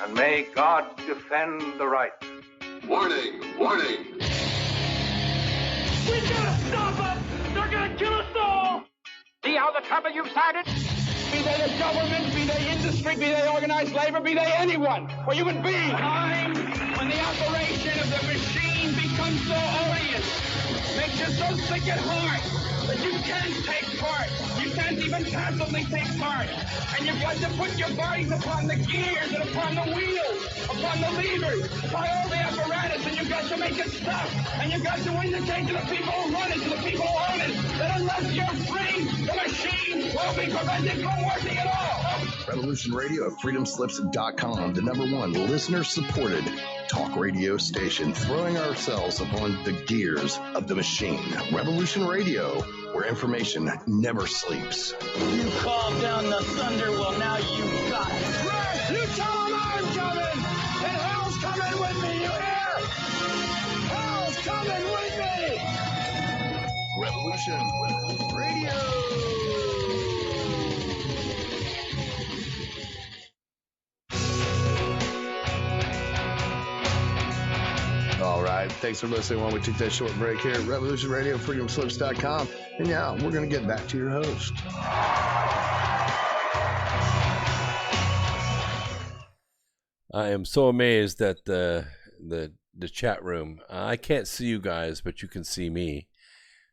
And may God defend the right. Warning! Warning! We gotta stop them. They're going to kill us all. See how the trouble you've started? Be they the government, be they industry, be they organized labor, be they anyone, or human beings. Time when the operation of the machine becomes so odious, makes you so sick at heart that you can't take part. You can't even passively take part. And you've got to put your bodies upon the gears and upon the wheels, upon the levers, by all the apparatus, and you've got to make it stop. And you've got to indicate to the people who run it, to the people who own it, that unless you're free, the machine will be prevented from working at all. Revolution Radio at freedomslips.com, the #1 listener-supported talk radio station, throwing ourselves upon the gears of the machine. Revolution Radio, where information never sleeps. You called down the thunder, well now you got it. Right, you tell them I'm coming, and hell's coming with me, you hear? Hell's coming with me! Revolution Radio. All right. Thanks for listening while we took that short break here at Revolution Radio, freedomslips.com. And yeah, we're going to get back to your host. I am so amazed at the chat room. I can't see you guys, but you can see me.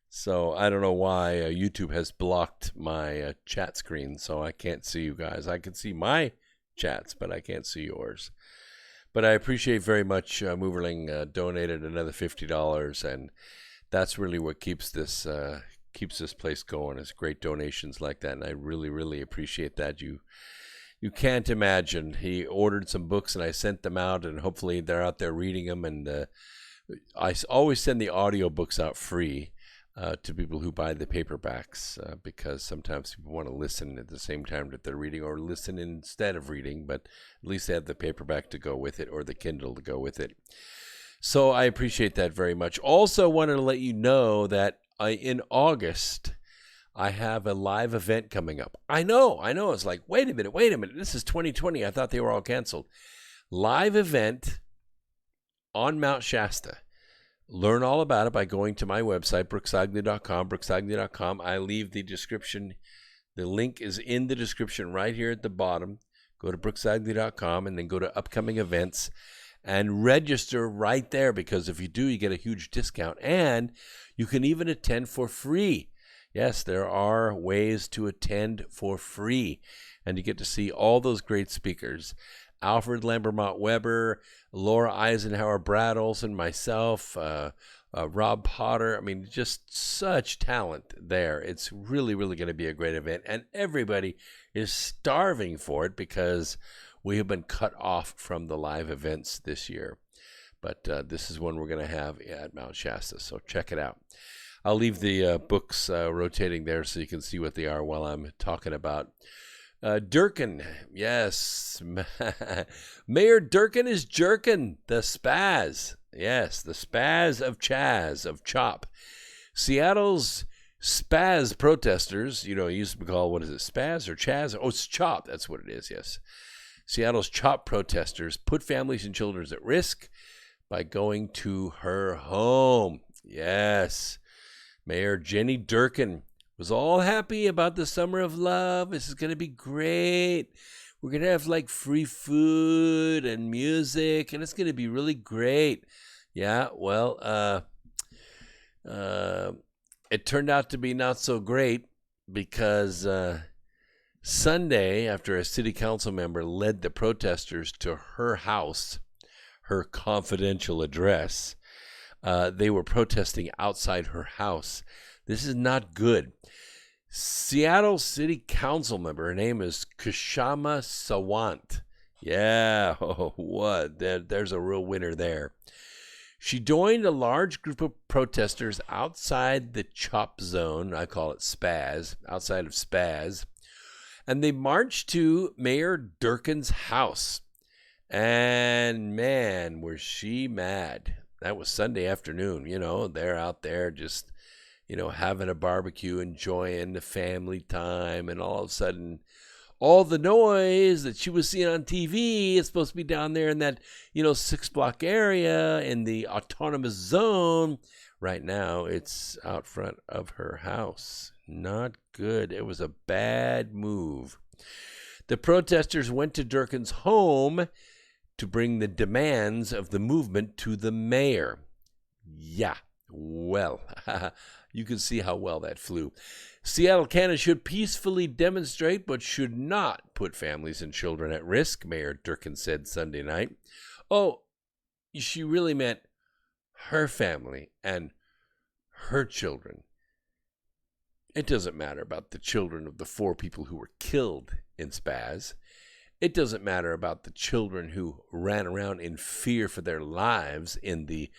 So I don't know why YouTube has blocked my chat screen, so I can't see you guys. I can see my chats, but I can't see yours. But I appreciate very much Moverling donated another $50, and that's really what keeps this place going. Is great donations like that, and I really, really appreciate that. You can't imagine. He ordered some books, and I sent them out, and hopefully they're out there reading them. And I always send the audio books out free to people who buy the paperbacks because sometimes people want to listen at the same time that they're reading, or listen instead of reading, but at least they have the paperback to go with it or the Kindle to go with it. So I appreciate that very much. Also wanted to let you know that in August, I have a live event coming up. I know. It's like, wait a minute. This is 2020. I thought they were all canceled. Live event on Mount Shasta. Learn all about it by going to my website, brooksagnew.com. I leave the description. The link is in the description right here at the bottom. Go to brooksagnew.com and then go to upcoming events and register right there, because if you do, you get a huge discount, and you can even attend for free. Yes, there are ways to attend for free, and you get to see all those great speakers. Alfred Lambermont Weber, Laura Eisenhower, Brad Olson, myself, Rob Potter. I mean, just such talent there. It's really, really going to be a great event, and everybody is starving for it because we have been cut off from the live events this year. But this is one we're going to have at Mount Shasta, so check it out. I'll leave the books rotating there so you can see what they are while I'm talking about Durkin. Yes, Mayor Durkin is jerkin. The spaz. Yes, the spaz of Chaz, of CHOP. Seattle's spaz protesters, used to be called, what is it, spaz or Chaz? Oh, it's CHOP. That's what it is, yes. Seattle's CHOP protesters put families and children at risk by going to her home. Yes. Mayor Jenny Durkin was all happy about the summer of love. This is going to be great. We're going to have like free food and music, and it's going to be really great. Yeah, well, it turned out to be not so great because Sunday, after a city council member led the protesters to her house, her confidential address, they were protesting outside her house. This is not good. Seattle City Council member, her name is Kshama Sawant. Yeah, what? There's a real winner there. She joined a large group of protesters outside the CHOP zone, I call it Spaz, outside of Spaz, and they marched to Mayor Durkin's house. And man, was she mad. That was Sunday afternoon, they're out there just, having a barbecue, enjoying the family time, and all of a sudden, all the noise that she was seeing on TV is supposed to be down there in that, 6-block area in the autonomous zone. Right now, it's out front of her house. Not good. It was a bad move. The protesters went to Durkin's home to bring the demands of the movement to the mayor. Yeah, well, you can see how well that flew. Seattle, Canada should peacefully demonstrate but should not put families and children at risk, Mayor Durkin said Sunday night. Oh, she really meant her family and her children. It doesn't matter about the children of the 4 people who were killed in Spaz. It doesn't matter about the children who ran around in fear for their lives in the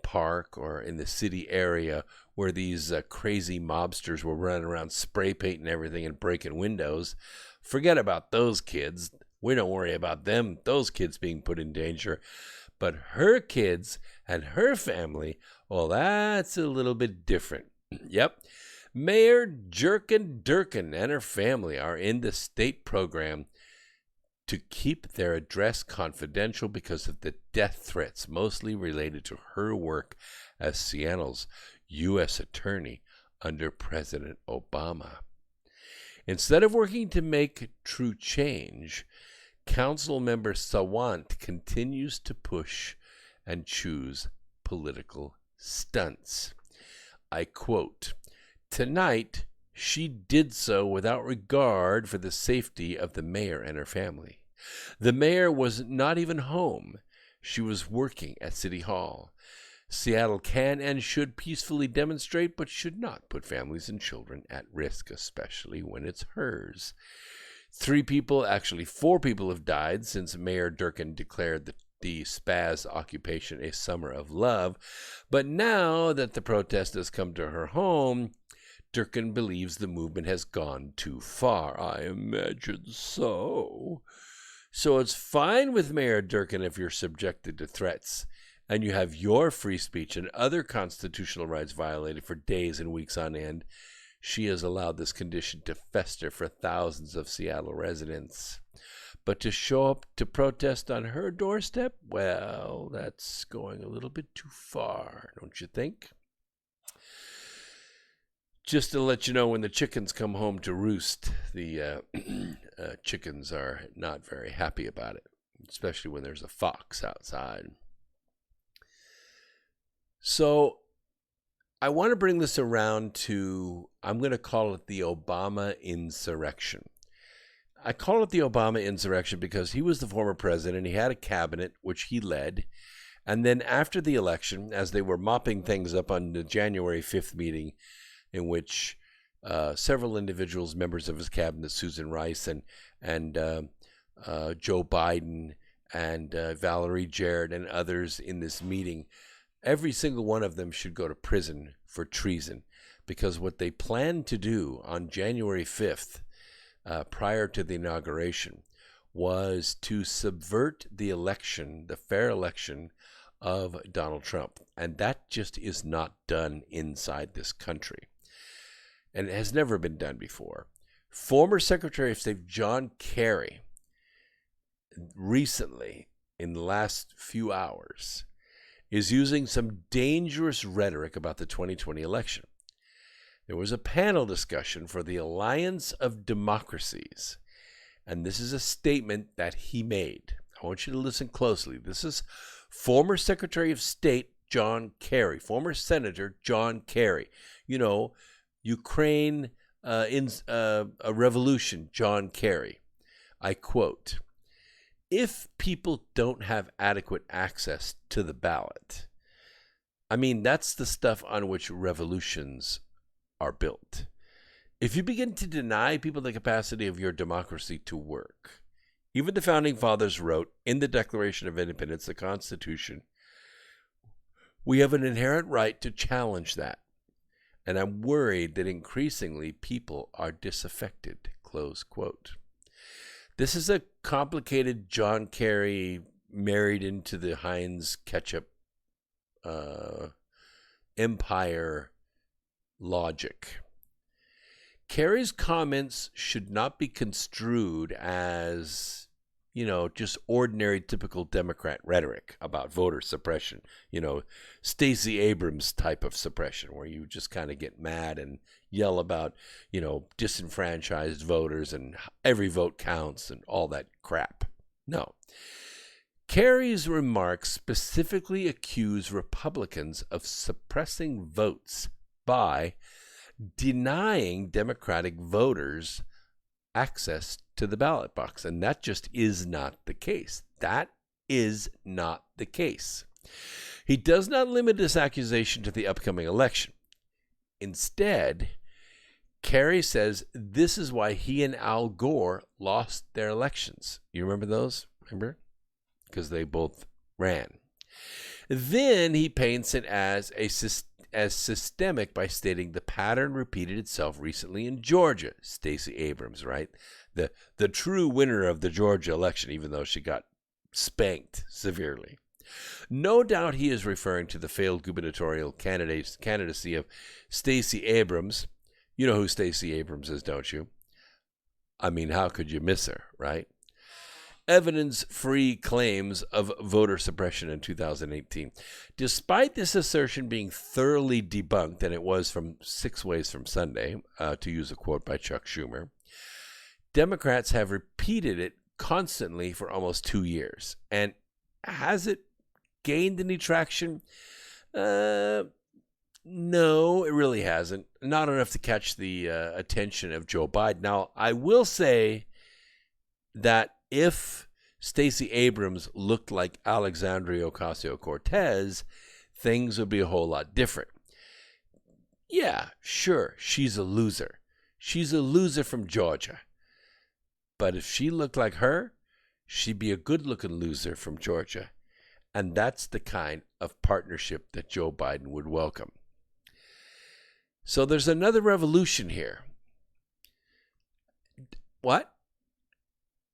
park or in the city area where these crazy mobsters were running around spray painting everything and breaking windows. Forget about those kids. We don't worry about them, those kids being put in danger. But her kids and her family, well, that's a little bit different. Yep. Mayor Jerkin Durkin and her family are in the state program to keep their address confidential because of the death threats, mostly related to her work as Seattle's U.S. attorney under President Obama. Instead of working to make true change, Council Member Sawant continues to push and choose political stunts. I quote, "Tonight, she did so without regard for the safety of the mayor and her family. The mayor was not even home. She was working at City Hall. Seattle can and should peacefully demonstrate, but should not put families and children at risk, especially when it's hers. 4 people have died since Mayor Durkin declared the Spaz occupation a summer of love. But now that the protest has come to her home, Durkin believes the movement has gone too far. I imagine so. So it's fine with Mayor Durkin if you're subjected to threats and you have your free speech and other constitutional rights violated for days and weeks on end. She has allowed this condition to fester for thousands of Seattle residents. But to show up to protest on her doorstep, well, that's going a little bit too far, don't you think? Just to let you know, when the chickens come home to roost, the chickens are not very happy about it, especially when there's a fox outside. So I want to bring this around to, I'm going to call it the Obama insurrection. I call it the Obama insurrection because he was the former president. He had a cabinet, which he led. And then after the election, as they were mopping things up on the January 5th meeting, in which several individuals, members of his cabinet, Susan Rice and Joe Biden and Valerie Jarrett and others in this meeting, every single one of them should go to prison for treason, because what they planned to do on January 5th, prior to the inauguration, was to subvert the election, the fair election of Donald Trump. And that just is not done inside this country. And it has never been done before. Former Secretary of State John Kerry recently, in the last few hours, is using some dangerous rhetoric about the 2020 election. There was a panel discussion for the Alliance of Democracies, and this is a statement that he made. I want you to listen closely. This is former Secretary of State John Kerry, former Senator John Kerry. You know, Ukraine in a revolution, John Kerry. I quote, "If people don't have adequate access to the ballot," I mean, that's the stuff on which revolutions are built. "If you begin to deny people the capacity of your democracy to work," even the Founding Fathers wrote in the Declaration of Independence, the Constitution, "we have an inherent right to challenge that. And I'm worried that increasingly people are disaffected," close quote. This is a complicated John Kerry married into the Heinz ketchup empire logic. Kerry's comments should not be construed as, just ordinary typical Democrat rhetoric about voter suppression, Stacey Abrams type of suppression, where you just kind of get mad and yell about, disenfranchised voters and every vote counts and all that crap. No. Kerry's remarks specifically accuse Republicans of suppressing votes by denying Democratic voters access to the ballot box. And that just is not the case. That is not the case. He does not limit this accusation to the upcoming election. Instead, Kerry says this is why he and Al Gore lost their elections. You remember those? Remember? Because they both ran. Then he paints it as systemic by stating the pattern repeated itself recently in Georgia. Stacey Abrams, right? The true winner of the Georgia election, even though she got spanked severely. No doubt he is referring to the failed gubernatorial candidacy of Stacey Abrams. You know who Stacey Abrams is, don't you? I mean, how could you miss her, right? Evidence-free claims of voter suppression in 2018. Despite this assertion being thoroughly debunked, and it was from 6 Ways from Sunday, to use a quote by Chuck Schumer, Democrats have repeated it constantly for almost 2 years. And has it gained any traction? No, it really hasn't. Not enough to catch the attention of Joe Biden. Now, I will say that if Stacey Abrams looked like Alexandria Ocasio-Cortez, things would be a whole lot different. Yeah, sure, she's a loser. She's a loser from Georgia. But if she looked like her, she'd be a good-looking loser from Georgia. And that's the kind of partnership that Joe Biden would welcome. So there's another revolution here. What?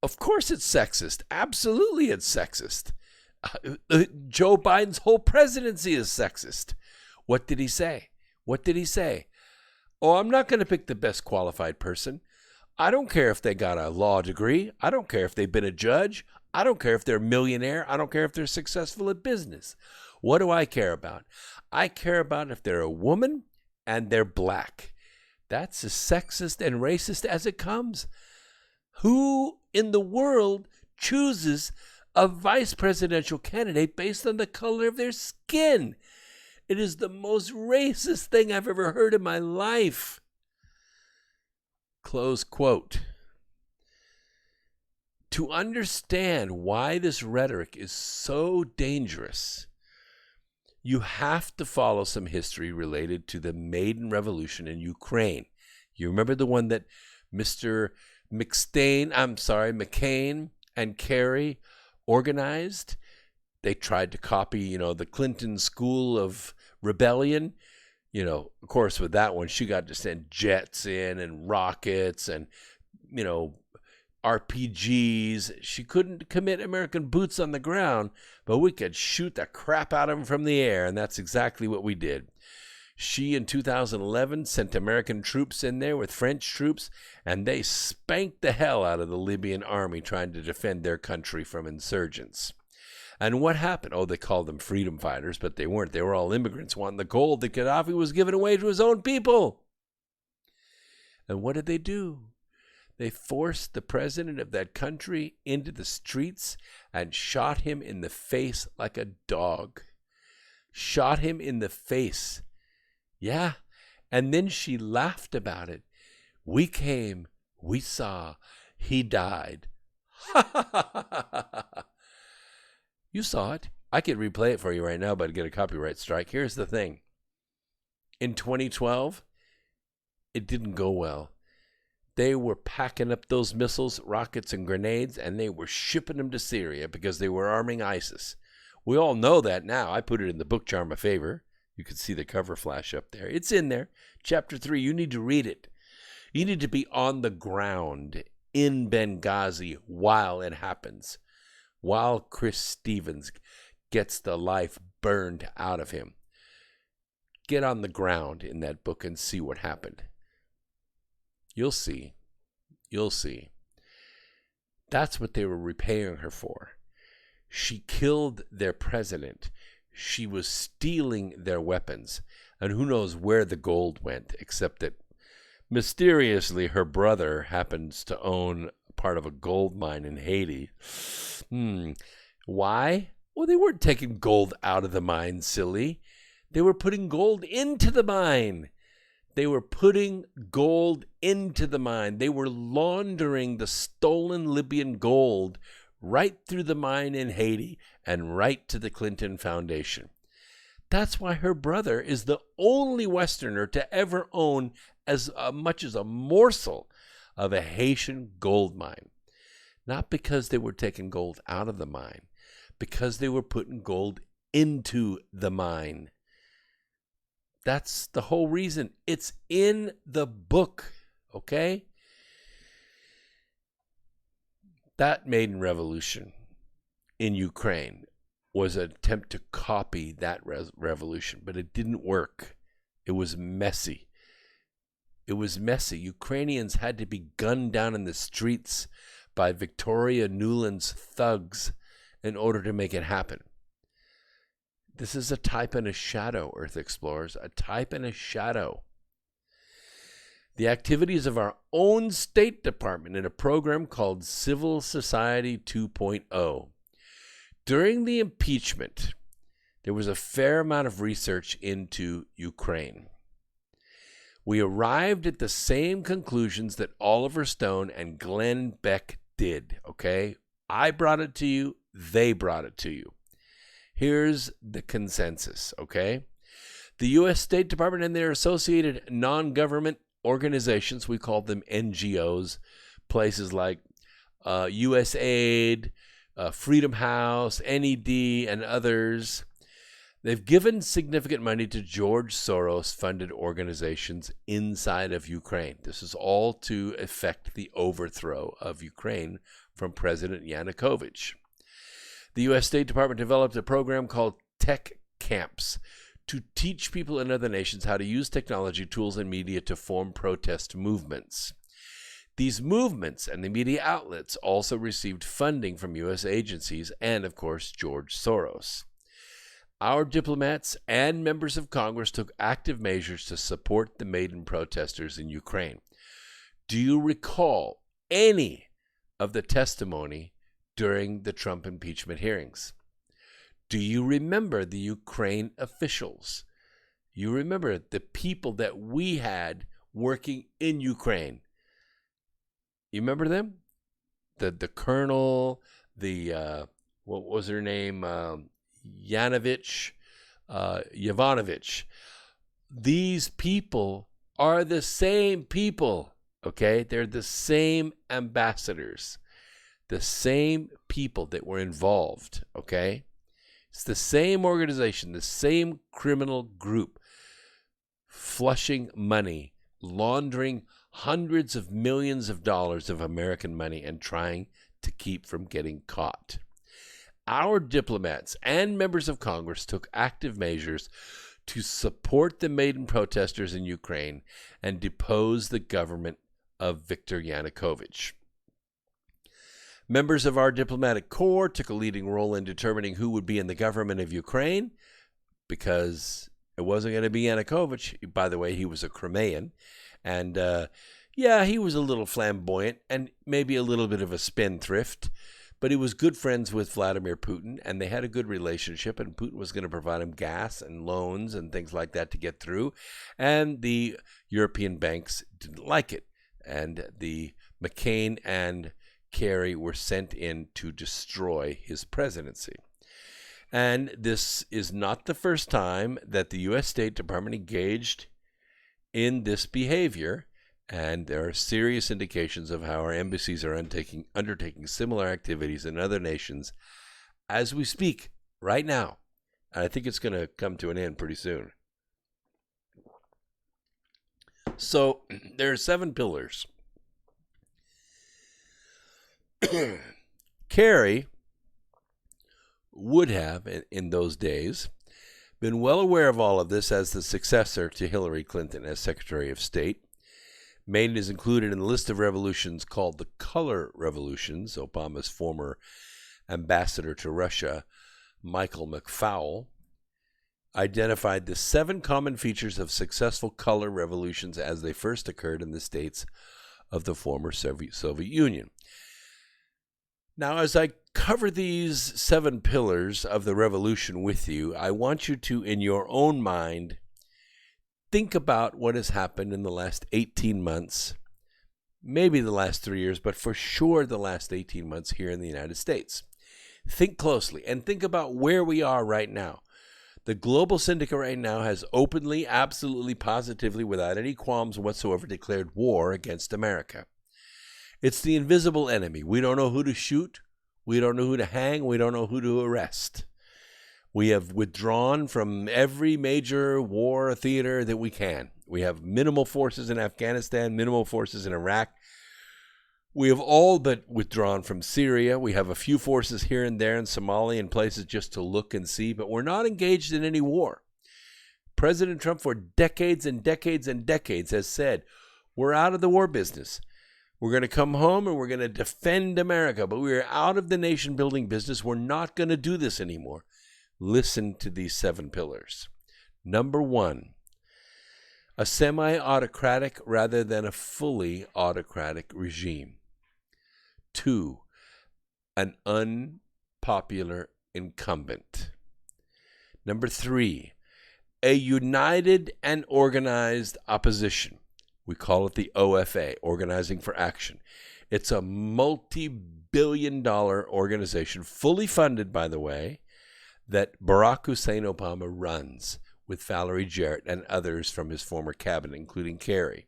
Of course it's sexist. Absolutely it's sexist. Joe Biden's whole presidency is sexist. What did he say? What did he say? Oh, I'm not going to pick the best qualified person. I don't care if they got a law degree. I don't care if they've been a judge. I don't care if they're a millionaire. I don't care if they're successful at business. What do I care about? I care about if they're a woman and they're black. That's as sexist and racist as it comes. Who in the world chooses a vice presidential candidate based on the color of their skin? It is the most racist thing I've ever heard in my life. Close quote. To understand why this rhetoric is so dangerous, you have to follow some history related to the Maidan Revolution in Ukraine. You remember the one that Mr. McCain and Kerry organized? They tried to copy, the Clinton school of rebellion. Of course, with that one, she got to send jets in and rockets and, RPGs. She couldn't commit American boots on the ground, but we could shoot the crap out of them from the air, and that's exactly what we did. She, in 2011, sent American troops in there with French troops, and they spanked the hell out of the Libyan army trying to defend their country from insurgents. And what happened? Oh, they called them freedom fighters, but they weren't. They were all immigrants wanting the gold that Gaddafi was giving away to his own people. And what did they do? They forced the president of that country into the streets and shot him in the face like a dog. Shot him in the face. Yeah. And then she laughed about it. We came, we saw, he died. You saw it. I could replay it for you right now, but I'd get a copyright strike. Here's the thing. In 2012, it didn't go well. They were packing up those missiles, rockets, and grenades, and they were shipping them to Syria because they were arming ISIS. We all know that now. I put it in the book Charm a Favor. You can see the cover flash up there. It's in there. Chapter 3. You need to read it. You need to be on the ground in Benghazi while it happens, while Chris Stevens gets the life burned out of him. Get on the ground in that book and see what happened. You'll see. You'll see. That's what they were repaying her for. She killed their president. She was stealing their weapons. And who knows where the gold went, except that mysteriously her brother happens to own part of a gold mine in Haiti. Why? Well, they weren't taking gold out of the mine, silly. They were putting gold into the mine. They were putting gold into the mine. They were laundering the stolen Libyan gold right through the mine in Haiti and right to the Clinton Foundation. That's why her brother is the only Westerner to ever own as much as a morsel of a Haitian gold mine. Not because they were taking gold out of the mine, because they were putting gold into the mine. That's the whole reason. It's in the book, okay? That Maidan Revolution in Ukraine was an attempt to copy that revolution, but it didn't work. It was messy. It was messy. Ukrainians had to be gunned down in the streets by Victoria Nuland's thugs in order to make it happen. This is a type and a shadow, Earth Explorers, a type and a shadow. The activities of our own State Department in a program called Civil Society 2.0. During the impeachment, there was a fair amount of research into Ukraine. We arrived at the same conclusions that Oliver Stone and Glenn Beck did, okay? I brought it to you. They brought it to you. Here's the consensus, okay? The U.S. State Department and their associated non-government organizations, we call them NGOs, places like USAID, Freedom House, NED, and others, they've given significant money to George Soros-funded organizations inside of Ukraine. This is all to effect the overthrow of Ukraine from President Yanukovych. The U.S. State Department developed a program called Tech Camps to teach people in other nations how to use technology, tools, and media to form protest movements. These movements and the media outlets also received funding from U.S. agencies and, of course, George Soros. Our diplomats and members of Congress took active measures to support the Maidan protesters in Ukraine. Do you recall any of the testimony during the Trump impeachment hearings? Do you remember the Ukraine officials? You remember the people that we had working in Ukraine? You remember them? The colonel, what was her name? Yovanovitch. These people are the same people, okay? They're the same ambassadors, the same people that were involved, okay? It's the same organization, the same criminal group, flushing money, laundering hundreds of millions of dollars of American money and trying to keep from getting caught. Our diplomats and members of Congress took active measures to support the Maidan protesters in Ukraine and depose the government of Viktor Yanukovych. Members of our diplomatic corps took a leading role in determining who would be in the government of Ukraine, because it wasn't going to be Yanukovych. By the way, he was a Crimean. And he was a little flamboyant and maybe a little bit of a spendthrift, but he was good friends with Vladimir Putin, and they had a good relationship, and Putin was going to provide him gas and loans and things like that to get through. And the European banks didn't like it. And the McCain and Kerry were sent in to destroy his presidency. And this is not the first time that the U.S. State Department engaged in this behavior, and there are serious indications of how our embassies are undertaking similar activities in other nations as we speak right now. And I think it's going to come to an end pretty soon. So there are 7 pillars. Kerry would have, in those days, been well aware of all of this as the successor to Hillary Clinton as Secretary of State. Maidan is included in the list of revolutions called the Color Revolutions. Obama's former ambassador to Russia, Michael McFaul, identified the 7 common features of successful color revolutions as they first occurred in the states of the former Soviet Union. Now, as I cover these 7 pillars of the revolution with you, I want you to, in your own mind, think about what has happened in the last 18 months, maybe the last 3 years, but for sure the last 18 months here in the United States. Think closely and think about where we are right now. The Global Syndicate right now has openly, absolutely, positively, without any qualms whatsoever, declared war against America. It's the invisible enemy. We don't know who to shoot. We don't know who to hang. We don't know who to arrest. We have withdrawn from every major war theater that we can. We have minimal forces in Afghanistan, minimal forces in Iraq. We have all but withdrawn from Syria. We have a few forces here and there in Somalia and places just to look and see, but we're not engaged in any war. President Trump, for decades and decades and decades, has said, we're out of the war business. We're going to come home and we're going to defend America, but we're out of the nation-building business. We're not going to do this anymore. Listen to these 7 pillars. Number 1, a semi-autocratic rather than a fully autocratic regime. 2, an unpopular incumbent. Number 3, a united and organized opposition. We call it the OFA, Organizing for Action. It's a multi-billion-dollar organization, fully funded, by the way, that Barack Hussein Obama runs with Valerie Jarrett and others from his former cabinet, including Kerry.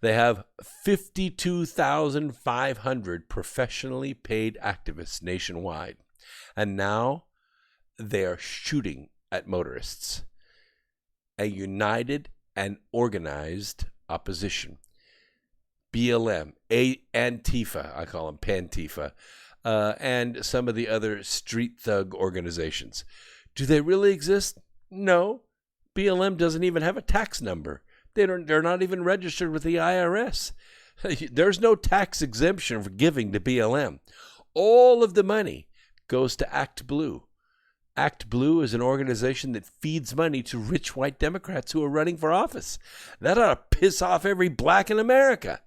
They have 52,500 professionally paid activists nationwide. And now they are shooting at motorists. A united and organized opposition. BLM, Antifa, I call them Pantifa, and some of the other street thug organizations. Do they really exist? No. BLM doesn't even have a tax number. They're not even registered with the IRS. There's no tax exemption for giving to BLM. All of the money goes to Act Blue. Act Blue is an organization that feeds money to rich white Democrats who are running for office. That ought to piss off every black in America.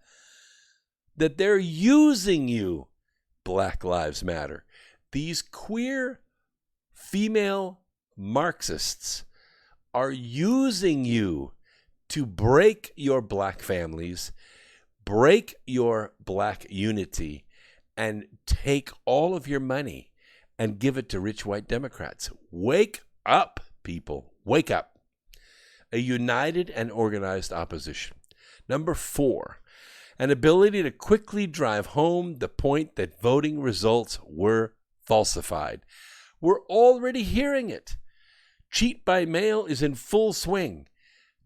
That they're using you, Black Lives Matter. These queer female Marxists are using you to break your black families, break your black unity, and take all of your money and give it to rich white Democrats. Wake up, people. Wake up. A united and organized opposition. Number 4, an ability to quickly drive home the point that voting results were falsified. We're already hearing it. Cheat by mail is in full swing.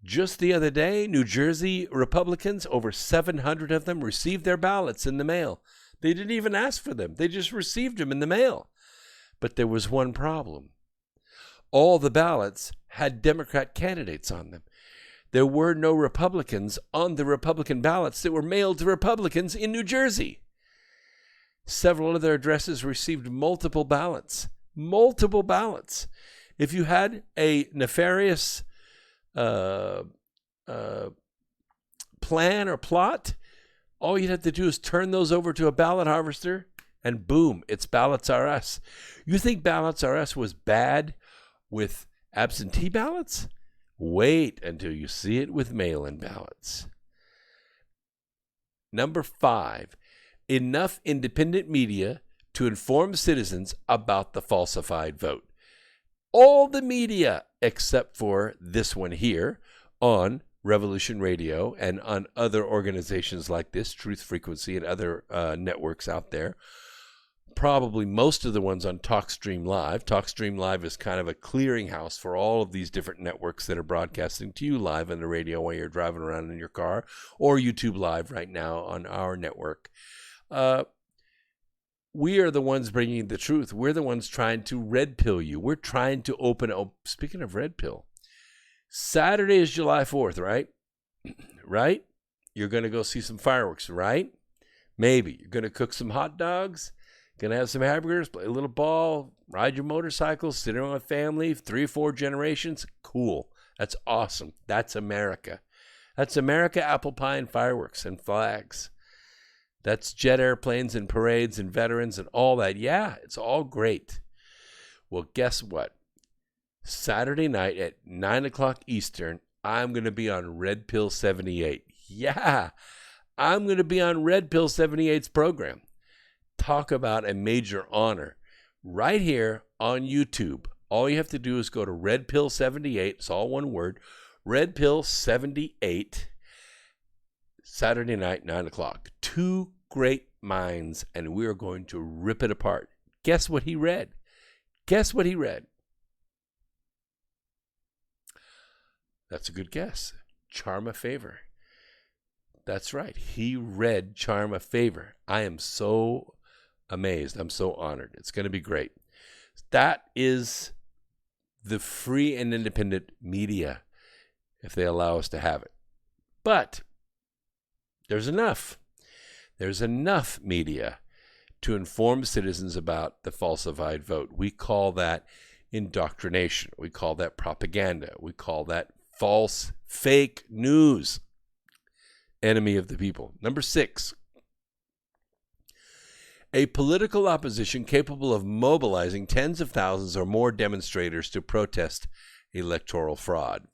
Just the other day, New Jersey Republicans, over 700 of them, received their ballots in the mail. They didn't even ask for them. They just received them in the mail. But there was one problem. All the ballots had Democrat candidates on them. There were no Republicans on the Republican ballots that were mailed to Republicans in New Jersey. Several of their addresses received multiple ballots. Multiple ballots. If you had a nefarious plan or plot, all you'd have to do is turn those over to a ballot harvester, and boom, it's Ballots R Us. You think Ballots R Us was bad with absentee ballots? Wait until you see it with mail-in ballots. Number 5, enough independent media to inform citizens about the falsified vote. All the media, except for this one here on Revolution Radio and on other organizations like this, Truth Frequency and other networks out there, probably most of the ones on TalkStream Live. TalkStream Live is kind of a clearinghouse for all of these different networks that are broadcasting to you live on the radio while you're driving around in your car, or YouTube Live right now on our network. We are the ones bringing the truth. We're the ones trying to red pill you. We're trying to open up. Speaking of red pill, Saturday is July 4th, right? Right? You're going to go see some fireworks, right? Maybe. You're going to cook some hot dogs, going to have some hamburgers, play a little ball, ride your motorcycle, sit around with family, 3 or 4 generations. Cool. That's awesome. That's America. That's America, apple pie and fireworks and flags. That's jet airplanes and parades and veterans and all that. Yeah, it's all great. Well, guess what? Saturday night at 9 o'clock Eastern, I'm going to be on Red Pill 78. Yeah, I'm going to be on Red Pill 78's program. Talk about a major honor. Right here on YouTube. All you have to do is go to Red Pill 78. It's all one word. Red Pill 78. Saturday night, 9 o'clock. 2 great minds, and we are going to rip it apart. Guess what he read? Guess what he read? That's a good guess. Charm a Favor. That's right. He read Charm a Favor. I am so amazed. I'm so honored. It's going to be great. That is the free and independent media, if they allow us to have it. But there's enough. There's enough media to inform citizens about the falsified vote. We call that indoctrination. We call that propaganda. We call that false, fake news. Enemy of the people. Number 6, a political opposition capable of mobilizing tens of thousands or more demonstrators to protest electoral fraud.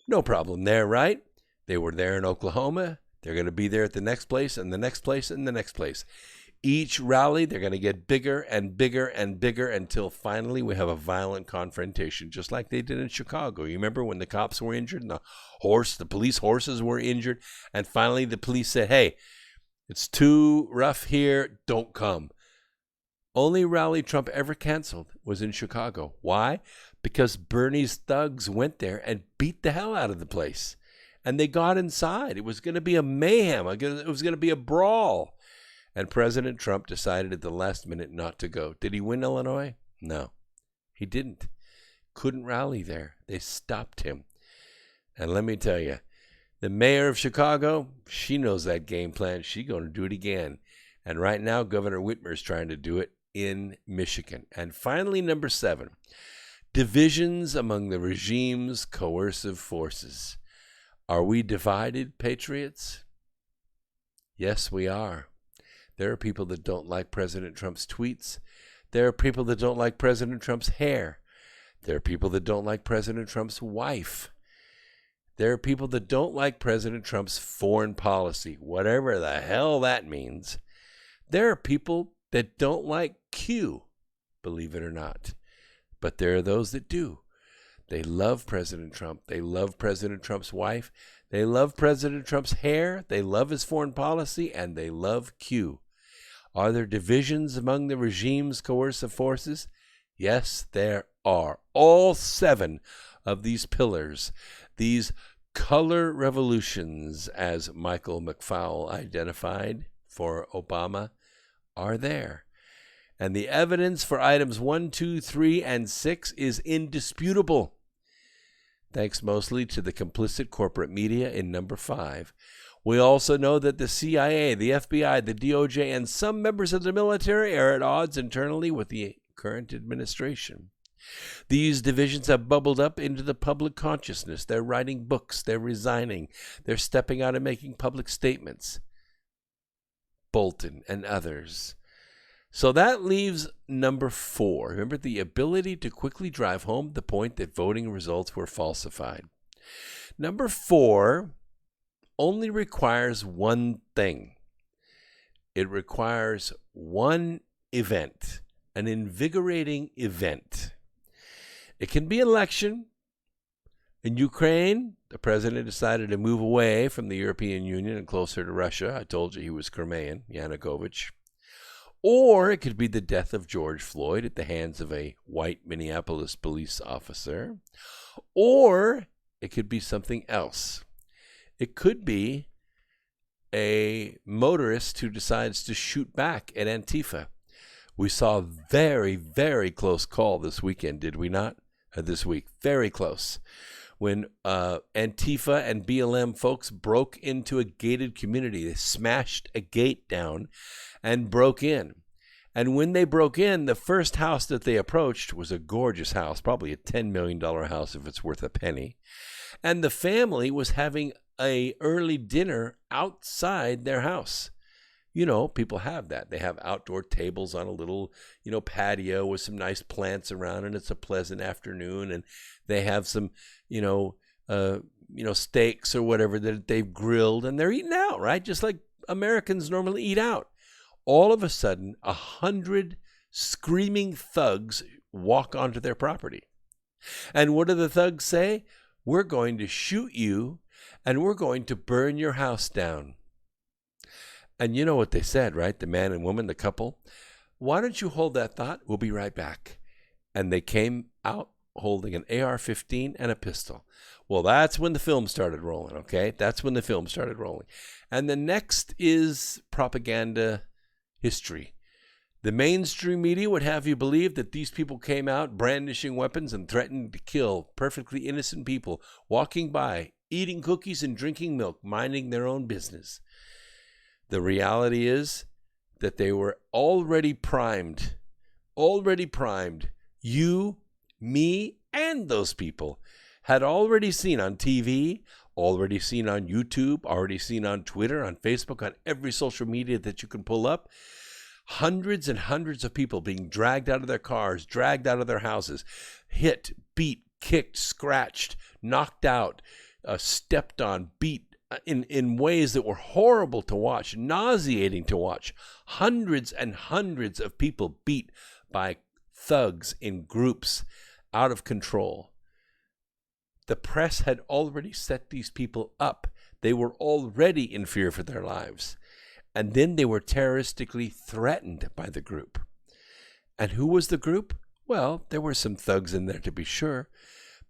No problem there, right? They were there in Oklahoma. They're going to be there at the next place and the next place and the next place. Each rally, they're going to get bigger and bigger and bigger until finally we have a violent confrontation, just like they did in Chicago. You remember when the cops were injured and the police horses were injured, and finally the police said, hey, it's too rough here, don't come. Only rally Trump ever canceled was in Chicago. Why? Because Bernie's thugs went there and beat the hell out of the place. And they got inside. It was going to be a mayhem. It was going to be a brawl. And President Trump decided at the last minute not to go. Did he win Illinois? No, he didn't. Couldn't rally there. They stopped him. And let me tell you, the mayor of Chicago, she knows that game plan. She's going to do it again. And right now, Governor Whitmer is trying to do it in Michigan. And finally, number 7, divisions among the regime's coercive forces. Are we divided, patriots? Yes, we are. There are people that don't like President Trump's tweets. There are people that don't like President Trump's hair. There are people that don't like President Trump's wife. There are people that don't like President Trump's foreign policy, whatever the hell that means. There are people that don't like Q, believe it or not. But there are those that do. They love President Trump. They love President Trump's wife. They love President Trump's hair. They love his foreign policy, and they love Q. Are there divisions among the regime's coercive forces? Yes, there are. All 7 of these pillars, these color revolutions, as Michael McFaul identified for Obama, are there. And the evidence for items 1, 2, 3, and 6 is indisputable, thanks mostly to the complicit corporate media in number 5. We also know that the CIA, the FBI, the DOJ, and some members of the military are at odds internally with the current administration. These divisions have bubbled up into the public consciousness. They're writing books. They're resigning. They're stepping out and making public statements. Bolton and others. So that leaves number 4. Remember, the ability to quickly drive home the point that voting results were falsified. Number 4 only requires one thing. It requires one event, an invigorating event. It can be election. In Ukraine, the president decided to move away from the European Union and closer to Russia. I told you he was Crimean, Yanukovych. Or it could be the death of George Floyd at the hands of a white Minneapolis police officer. Or it could be something else. It could be a motorist who decides to shoot back at Antifa. We saw a very, very close call this weekend, did we not? This week, very close. When Antifa and BLM folks broke into a gated community. They smashed a gate down and broke in. And when they broke in, the first house that they approached was a gorgeous house, probably a $10 million house if it's worth a penny. And the family was having a early dinner outside their house. You know, people have that. They have outdoor tables on a little, patio with some nice plants around, and it's a pleasant afternoon, and they have some, steaks or whatever that they've grilled, and they're eating out, right? Just like Americans normally eat out. All of a sudden, 100 screaming thugs walk onto their property. And what do the thugs say? We're going to shoot you, and we're going to burn your house down. And you know what they said, right? The man and woman, the couple. Why don't you hold that thought? We'll be right back. And they came out holding an AR-15 and a pistol. Well, that's when the film started rolling, okay? That's when the film started rolling. And the next is propaganda history. The mainstream media would have you believe that these people came out brandishing weapons and threatening to kill perfectly innocent people, walking by, eating cookies and drinking milk, minding their own business. The reality is that they were already primed. You, me, and those people had already seen on TV, already seen on YouTube, already seen on Twitter, on Facebook, on every social media that you can pull up. Hundreds and hundreds of people being dragged out of their cars, dragged out of their houses, hit, beat, kicked, scratched, knocked out, stepped on, beat, in ways that were horrible to watch, nauseating to watch. Hundreds and hundreds of people beat by thugs in groups out of control. The press had already set these people up. They were already in fear for their lives. And then they were terroristically threatened by the group. And who was the group? Well, there were some thugs in there to be sure.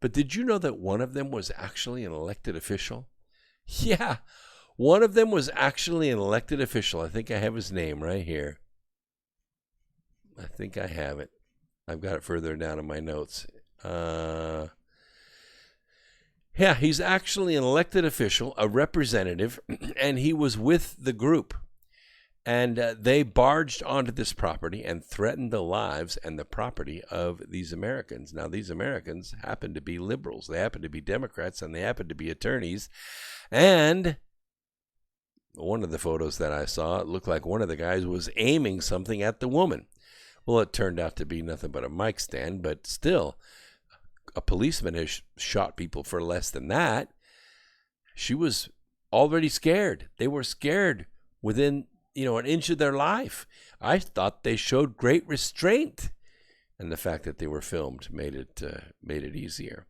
But did you know that one of them was actually an elected official? Yeah, one of them was actually an elected official. I think I have his name right here. I think I have it. I've got it further down in my notes. Yeah, he's actually an elected official, a representative, and he was with the group. And they barged onto this property and threatened the lives and the property of these Americans. Now, these Americans happen to be liberals. They happen to be Democrats, and they happen to be attorneys. And one of the photos that I saw, it looked like one of the guys was aiming something at the woman. Well, it turned out to be nothing but a mic stand, but still, a policeman has shot people for less than that. She was already scared. They were scared within an inch of their life. I thought they showed great restraint, and the fact that they were filmed made it easier.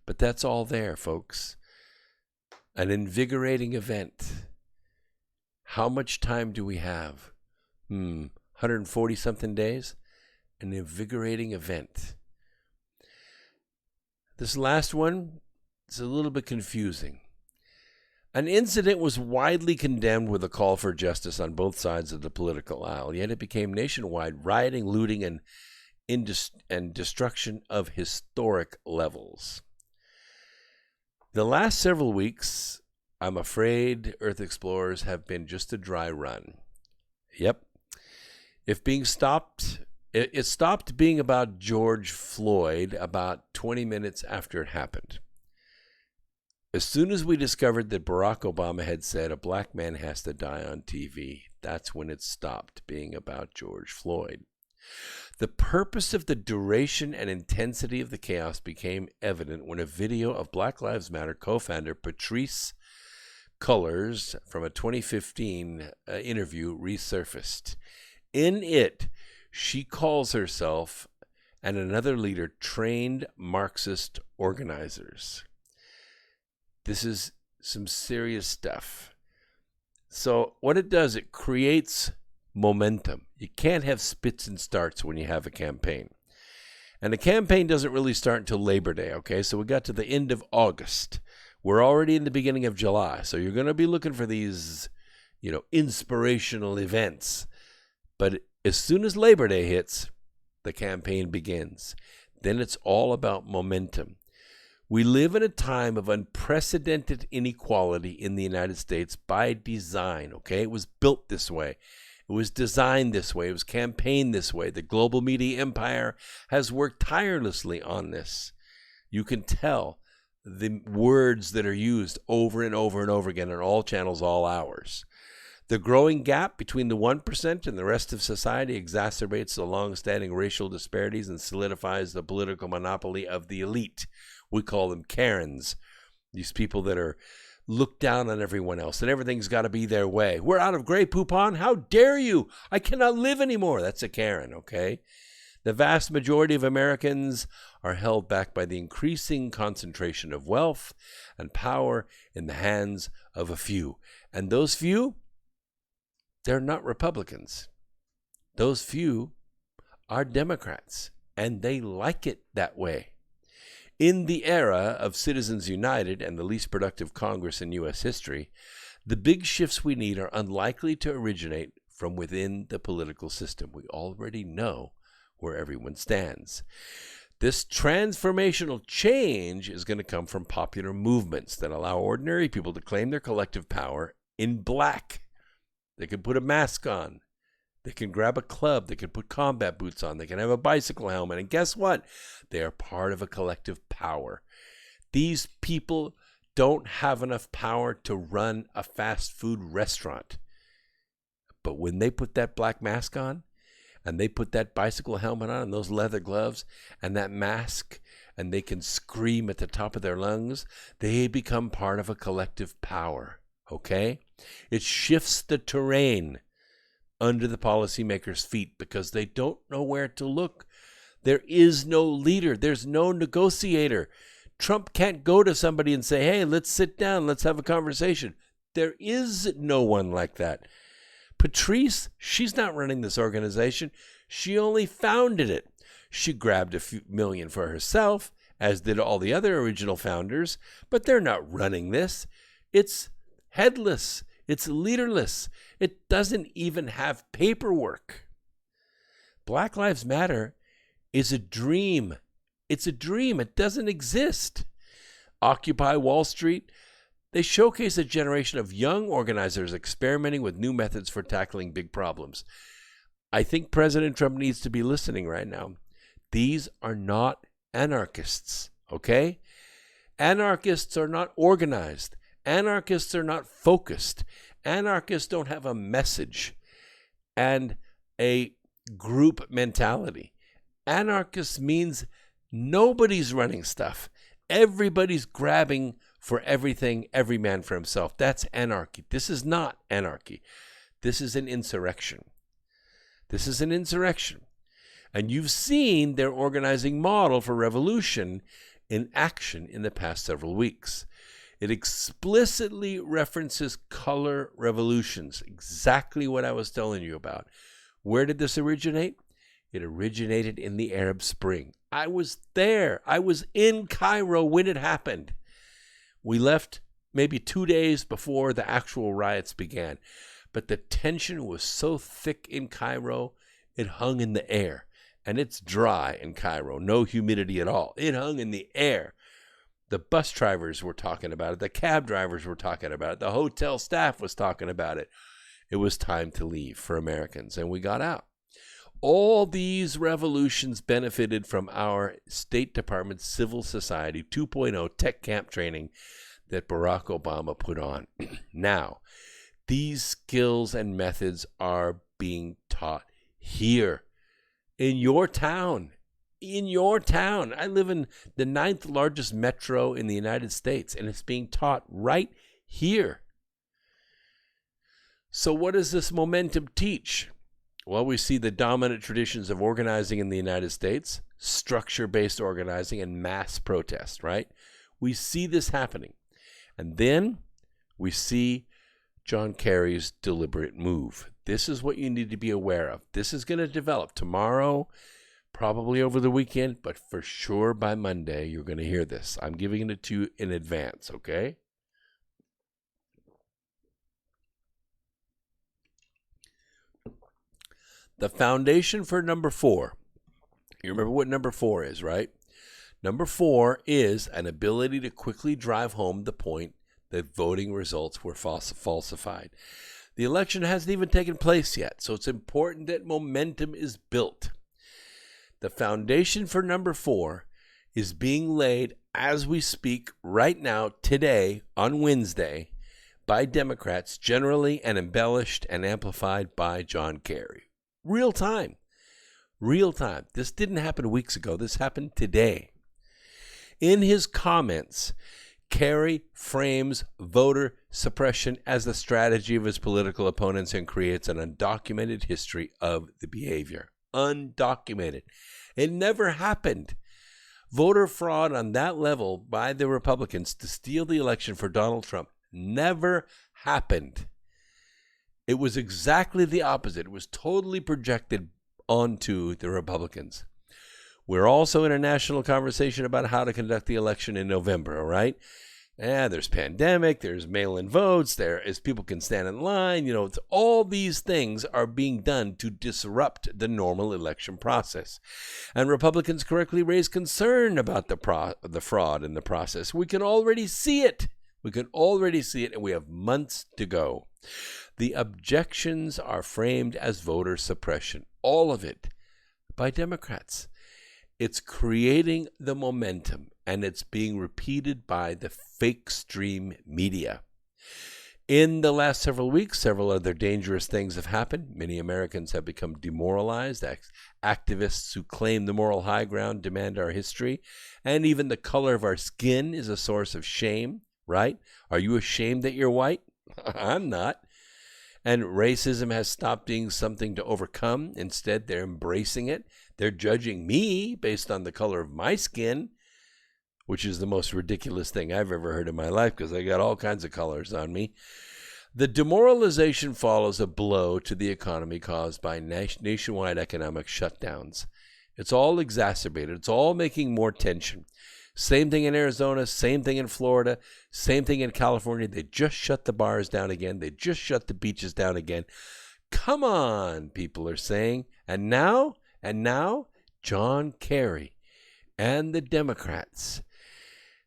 But that's all there, folks. An invigorating event. How much time do we have? 140 something days. An invigorating event. This last one is a little bit confusing. An incident was widely condemned with a call for justice on both sides of the political aisle, yet it became nationwide rioting, looting, and destruction of historic levels. The last several weeks, I'm afraid Earth explorers have been just a dry run. Yep. It stopped being about George Floyd about 20 minutes after it happened. As soon as we discovered that Barack Obama had said a black man has to die on TV, that's when it stopped being about George Floyd. The purpose of the duration and intensity of the chaos became evident when a video of Black Lives Matter co-founder Patrisse Cullors from a 2015 interview resurfaced. In it, she calls herself and another leader trained Marxist organizers. This is some serious stuff. So what it does, it creates momentum. You can't have spits and starts when you have a campaign. And the campaign doesn't really start until Labor Day, okay? So we got to the end of August. We're already in the beginning of July. So you're going to be looking for these, inspirational events. But as soon as Labor Day hits, the campaign begins. Then it's all about momentum. We live in a time of unprecedented inequality in the United States by design, okay? It was built this way. It was designed this way. It was campaigned this way. The global media empire has worked tirelessly on this. You can tell the words that are used over and over and over again on all channels, all hours. The growing gap between the 1% and the rest of society exacerbates the long-standing racial disparities and solidifies the political monopoly of the elite. We call them Karens, these people that are looked down on everyone else, and everything's got to be their way. We're out of Grey Poupon? How dare you? I cannot live anymore. That's a Karen, okay? The vast majority of Americans are held back by the increasing concentration of wealth and power in the hands of a few. And those few, they're not Republicans. Those few are Democrats, and they like it that way. In the era of Citizens United and the least productive Congress in U.S. history, the big shifts we need are unlikely to originate from within the political system. We already know where everyone stands. This transformational change is going to come from popular movements that allow ordinary people to claim their collective power in black. They can put a mask on. They can grab a club. They can put combat boots on. They can have a bicycle helmet. And guess what? They are part of a collective power. These people don't have enough power to run a fast food restaurant. But when they put that black mask on, and they put that bicycle helmet on, and those leather gloves, and that mask, and they can scream at the top of their lungs, they become part of a collective power, okay? It shifts the terrain under the policymakers' feet because they don't know where to look. There is no leader. There's no negotiator. Trump can't go to somebody and say, hey, let's sit down, let's have a conversation. There is no one like that. Patrice, she's not running this organization. She only founded it. She grabbed a few million for herself, as did all the other original founders, but they're not running this. It's headless. It's leaderless. It doesn't even have paperwork. Black Lives Matter is a dream. It's a dream. It doesn't exist. Occupy Wall Street, they showcase a generation of young organizers experimenting with new methods for tackling big problems. I think President Trump needs to be listening right now. These are not anarchists, okay? Anarchists are not organized. Anarchists are not focused. Anarchists don't have a message and a group mentality. Anarchist means nobody's running stuff. Everybody's grabbing for everything, every man for himself. That's anarchy. This is not anarchy. This is an insurrection. This is an insurrection. And you've seen their organizing model for revolution in action in the past several weeks. It explicitly references color revolutions, exactly what I was telling you about. Where did this originate? It originated in the Arab Spring. I was there. I was in Cairo when it happened. We left maybe 2 days before the actual riots began. But the tension was so thick in Cairo, it hung in the air. And it's dry in Cairo, no humidity at all. It hung in the air. The bus drivers were talking about it. The cab drivers were talking about it. The hotel staff was talking about it. It was time to leave for Americans, and we got out. All these revolutions benefited from our State Department Civil Society 2.0 tech camp training that Barack Obama put on. Now, these skills and methods are being taught here in your town. In your town. I live in the 9th largest metro in the United States, and it's being taught right here. So what does this momentum teach? Well, we see the dominant traditions of organizing in the United States, structure-based organizing and mass protest, right? We see this happening. And then we see John Kerry's deliberate move. This is what you need to be aware of. This is going to develop tomorrow, probably over the weekend, but for sure by Monday, you're going to hear this. I'm giving it to you in advance, okay? The foundation for number 4. You remember what number 4 is, right? Number 4 is an ability to quickly drive home the point that voting results were falsified. The election hasn't even taken place yet, so it's important that momentum is built. The foundation for number 4 is being laid as we speak right now, today, on Wednesday, by Democrats generally, and embellished and amplified by John Kerry. Real time. Real time. This didn't happen weeks ago. This happened today. In his comments, Kerry frames voter suppression as the strategy of his political opponents and creates an undocumented history of the behavior. Undocumented. It never happened. Voter fraud on that level by the Republicans to steal the election for Donald Trump never happened. It was exactly the opposite. It was totally projected onto the Republicans. We're also in a national conversation about how to conduct the election in November, all right? There's pandemic, there's mail-in votes, there is people can stand in line, all these things are being done to disrupt the normal election process. And Republicans correctly raise concern about the fraud in the process. We can already see it. And we have months to go. The objections are framed as voter suppression, all of it, by Democrats. It's creating the momentum, and it's being repeated by the fake stream media. In the last several weeks, several other dangerous things have happened. Many Americans have become demoralized. Activists who claim the moral high ground demand our history. And even the color of our skin is a source of shame, right? Are you ashamed that you're white? I'm not. And racism has stopped being something to overcome. Instead, they're embracing it. They're judging me based on the color of my skin, which is the most ridiculous thing I've ever heard in my life because I got all kinds of colors on me. The demoralization follows a blow to the economy caused by nationwide economic shutdowns. It's all exacerbated. It's all making more tension. Same thing in Arizona, same thing in Florida, same thing in California. They just shut the bars down again. They just shut the beaches down again. Come on, people are saying. And now, John Kerry and the Democrats,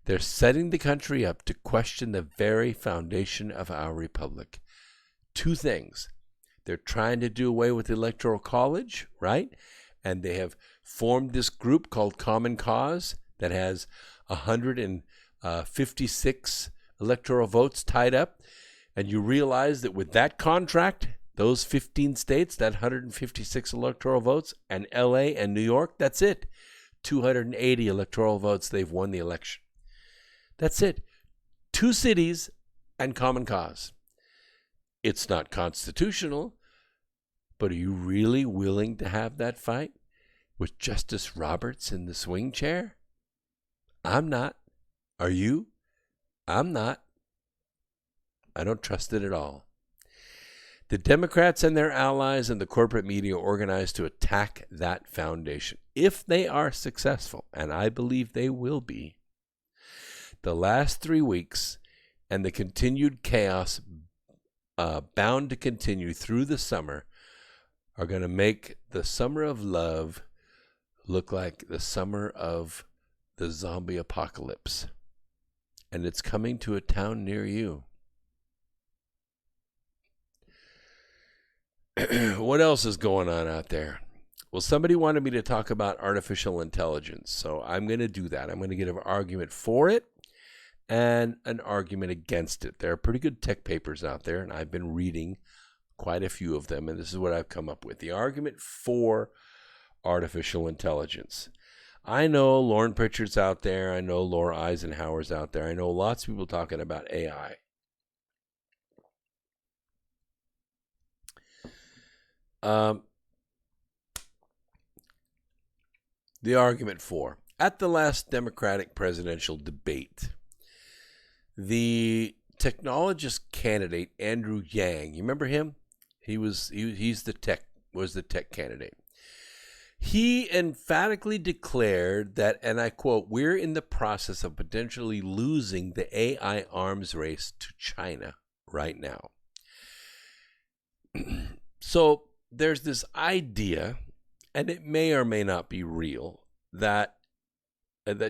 they're setting the country up to question the very foundation of our republic. Two things. They're trying to do away with the Electoral College, right? And they have formed this group called Common Cause that has 156 electoral votes tied up. And you realize that with that contract, those 15 states, that 156 electoral votes, and LA and New York, that's it. 280 electoral votes, they've won the election. That's it. 2 cities and Common Cause. It's not constitutional, but are you really willing to have that fight with Justice Roberts in the swing chair? I'm not. Are you? I'm not. I don't trust it at all. The Democrats and their allies and the corporate media organized to attack that foundation. If they are successful, and I believe they will be, the last 3 weeks and the continued chaos bound to continue through the summer are going to make the summer of love look like the summer of the zombie apocalypse. And it's coming to a town near you. What else is going on out there? Well, somebody wanted me to talk about artificial intelligence, so I'm going to do that. I'm going to give an argument for it and an argument against it. There are pretty good tech papers out there, and I've been reading quite a few of them, and this is what I've come up with. The argument for artificial intelligence. I know Lauren Pritchard's out there. I know Laura Eisenhower's out there. I know lots of people talking about AI. The argument for. At the last Democratic presidential debate, the technologist candidate Andrew Yang, you remember him? Was the tech candidate. He emphatically declared that, and I quote, "We're in the process of potentially losing the AI arms race to China right now." So there's this idea, and it may or may not be real, that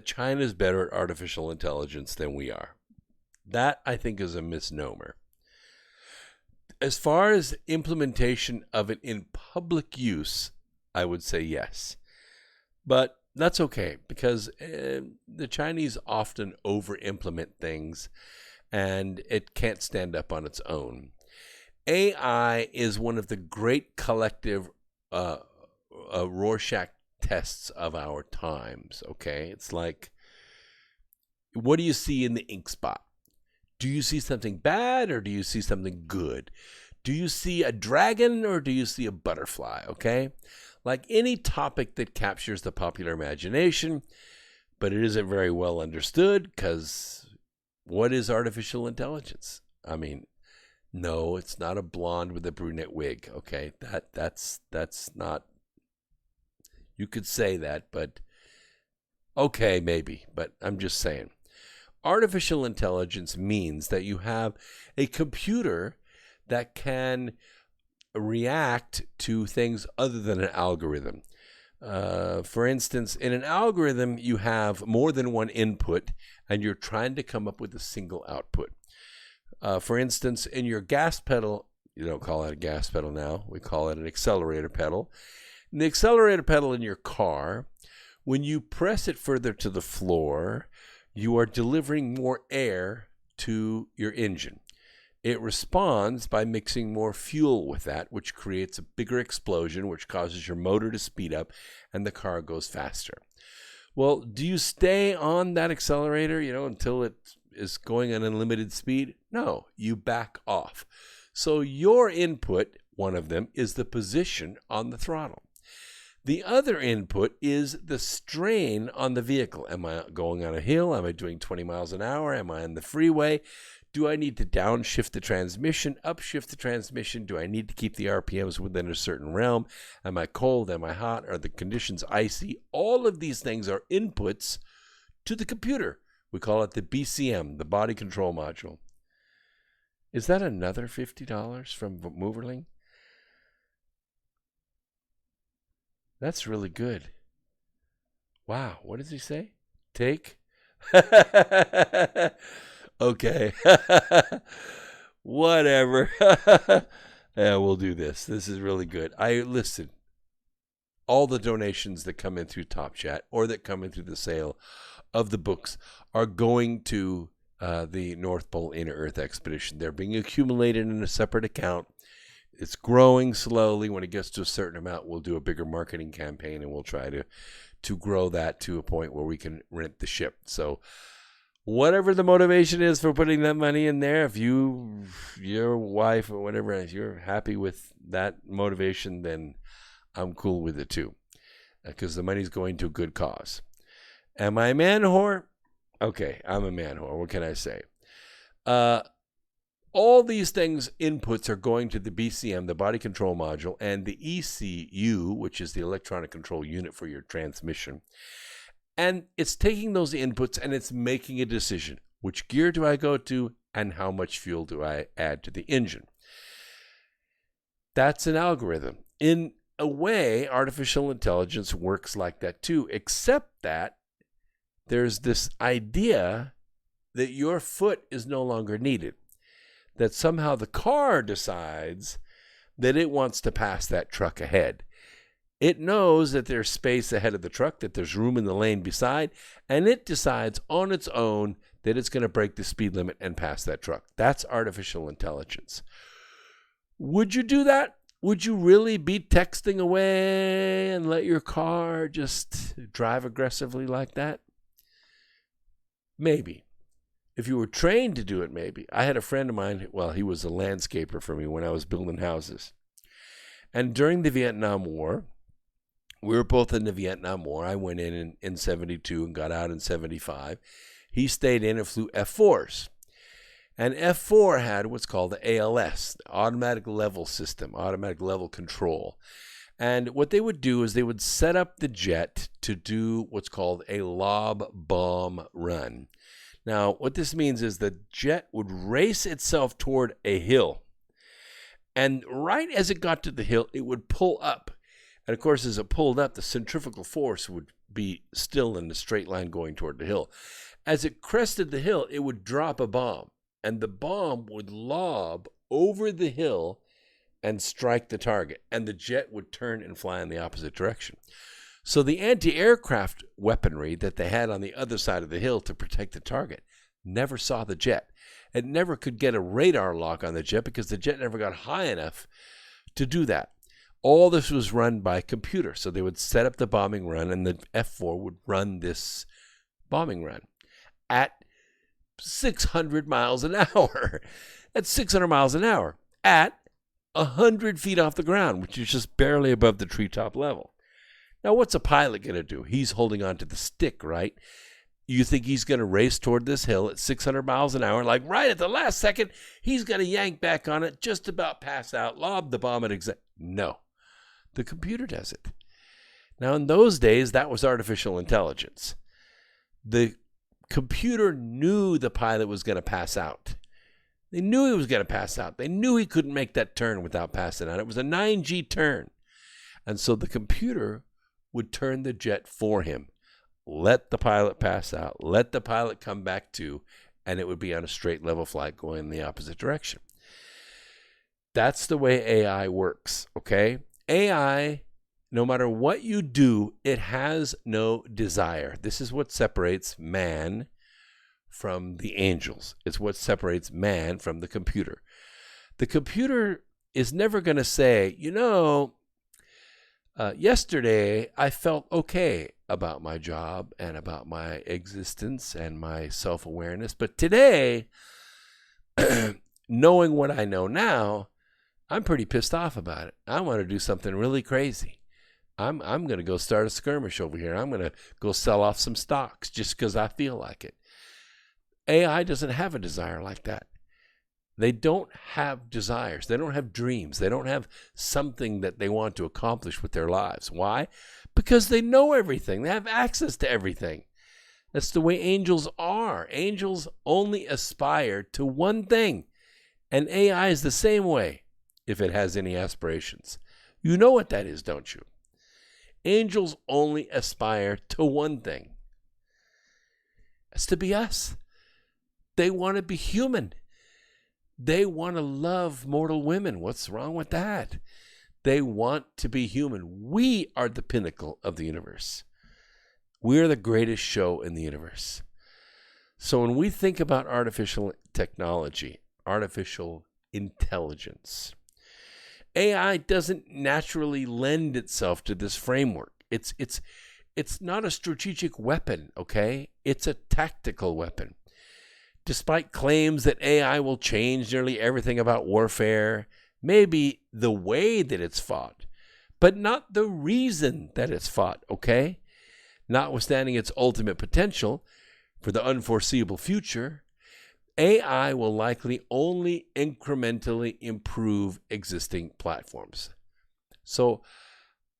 China is better at artificial intelligence than we are. That, I think, is a misnomer. As far as implementation of it in public use, I would say yes. But that's okay, because the Chinese often over-implement things, and it can't stand up on its own. AI is one of the great collective Rorschach tests of our times, okay? It's like, what do you see in the ink spot? Do you see something bad or do you see something good? Do you see a dragon or do you see a butterfly, okay? Like any topic that captures the popular imagination, but it isn't very well understood, because what is artificial intelligence? I mean, no, it's not a blonde with a brunette wig, okay? That's not, you could say that, but okay, maybe, but I'm just saying. Artificial intelligence means that you have a computer that can react to things other than an algorithm. For instance, in an algorithm, you have more than one input, and you're trying to come up with a single output. For instance, in your gas pedal, you don't call it a gas pedal now, we call it an accelerator pedal. In the accelerator pedal in your car, when you press it further to the floor, you are delivering more air to your engine. It responds by mixing more fuel with that, which creates a bigger explosion, which causes your motor to speed up and the car goes faster. Well, do you stay on that accelerator, until it is going at unlimited speed? No, you back off. So your input, one of them, is the position on the throttle. The other input is the strain on the vehicle. Am I going on a hill? Am I doing 20 miles an hour? Am I on the freeway? Do I need to downshift the transmission, upshift the transmission? Do I need to keep the RPMs within a certain realm? Am I cold? Am I hot? Are the conditions icy? All of these things are inputs to the computer. We call it the BCM, the body control module. Is that another $50 from Moverling? That's really good. Wow, what does he say? Take? Okay. Whatever. Yeah, we'll do this. This is really good. Listen, all the donations that come in through Top Chat or that come in through the sale of the books are going to the North Pole Inner Earth Expedition. They're being accumulated in a separate account. It's growing slowly. When it gets to a certain amount, we'll do a bigger marketing campaign, and we'll try to grow that to a point where we can rent the ship. So whatever the motivation is for putting that money in there, if your wife or whatever, if you're happy with that motivation, then I'm cool with it too, because the money's going to a good cause. Am I a man whore? Okay, I'm a man whore. What can I say? All these things, inputs, are going to the BCM, the body control module, and the ECU, which is the electronic control unit for your transmission. And it's taking those inputs and it's making a decision. Which gear do I go to and how much fuel do I add to the engine? That's an algorithm. In a way, artificial intelligence works like that too, except that there's this idea that your foot is no longer needed. That somehow the car decides that it wants to pass that truck ahead. It knows that there's space ahead of the truck, that there's room in the lane beside, and it decides on its own that it's going to break the speed limit and pass that truck. That's artificial intelligence. Would you do that? Would you really be texting away and let your car just drive aggressively like that? Maybe. If you were trained to do it, maybe. I had a friend of mine, he was a landscaper for me when I was building houses. And during the Vietnam War, we were both in the Vietnam War. I went in 72 and got out in 75. He stayed in and flew F-4s. And F-4 had what's called the ALS, the automatic level system, automatic level control. And what they would do is they would set up the jet to do what's called a lob bomb run. Now, what this means is the jet would race itself toward a hill. And right as it got to the hill, it would pull up. And of course, as it pulled up, the centrifugal force would be still in a straight line going toward the hill. As it crested the hill, it would drop a bomb. And the bomb would lob over the hill and strike the target. And the jet would turn and fly in the opposite direction. So the anti-aircraft weaponry that they had on the other side of the hill to protect the target never saw the jet. It never could get a radar lock on the jet because the jet never got high enough to do that. All this was run by computer. So they would set up the bombing run and the F-4 would run this bombing run at 600 miles an hour. At 600 miles an hour at 100 feet off the ground, which is just barely above the treetop level. Now, what's a pilot going to do? He's holding on to the stick, right? You think he's going to race toward this hill at 600 miles an hour, like right at the last second, he's going to yank back on it, just about pass out, lob the bomb at No. The computer does it. Now, in those days, that was artificial intelligence. The computer knew the pilot was going to pass out. They knew he was going to pass out. They knew he couldn't make that turn without passing out. It was a 9G turn. And so the computer would turn the jet for him, let the pilot pass out, let the pilot come back to, and it would be on a straight level flight going in the opposite direction. That's the way AI works, okay? AI, no matter what you do, it has no desire. This is what separates man from the angels. It's what separates man from the computer. The computer is never going to say, yesterday I felt okay about my job and about my existence and my self-awareness, but today, knowing what I know now, I'm pretty pissed off about it. I want to do something really crazy. I'm going to go start a skirmish over here. I'm going to go sell off some stocks just because I feel like it. AI doesn't have a desire like that. They don't have desires. They don't have dreams. They don't have something that they want to accomplish with their lives. Why? Because they know everything. They have access to everything. That's the way angels are. Angels only aspire to one thing. And AI is the same way, if it has any aspirations. You know what that is, don't you? Angels only aspire to one thing. That's to be us. They want to be human. They want to love mortal women. What's wrong with that? They want to be human. We are the pinnacle of the universe. We're the greatest show in the universe. So when we think about artificial technology, artificial intelligence, AI doesn't naturally lend itself to this framework. It's not a strategic weapon, okay? It's a tactical weapon. Despite claims that AI will change nearly everything about warfare, maybe the way that it's fought, but not the reason that it's fought, okay? Notwithstanding its ultimate potential for the unforeseeable future, AI will likely only incrementally improve existing platforms. So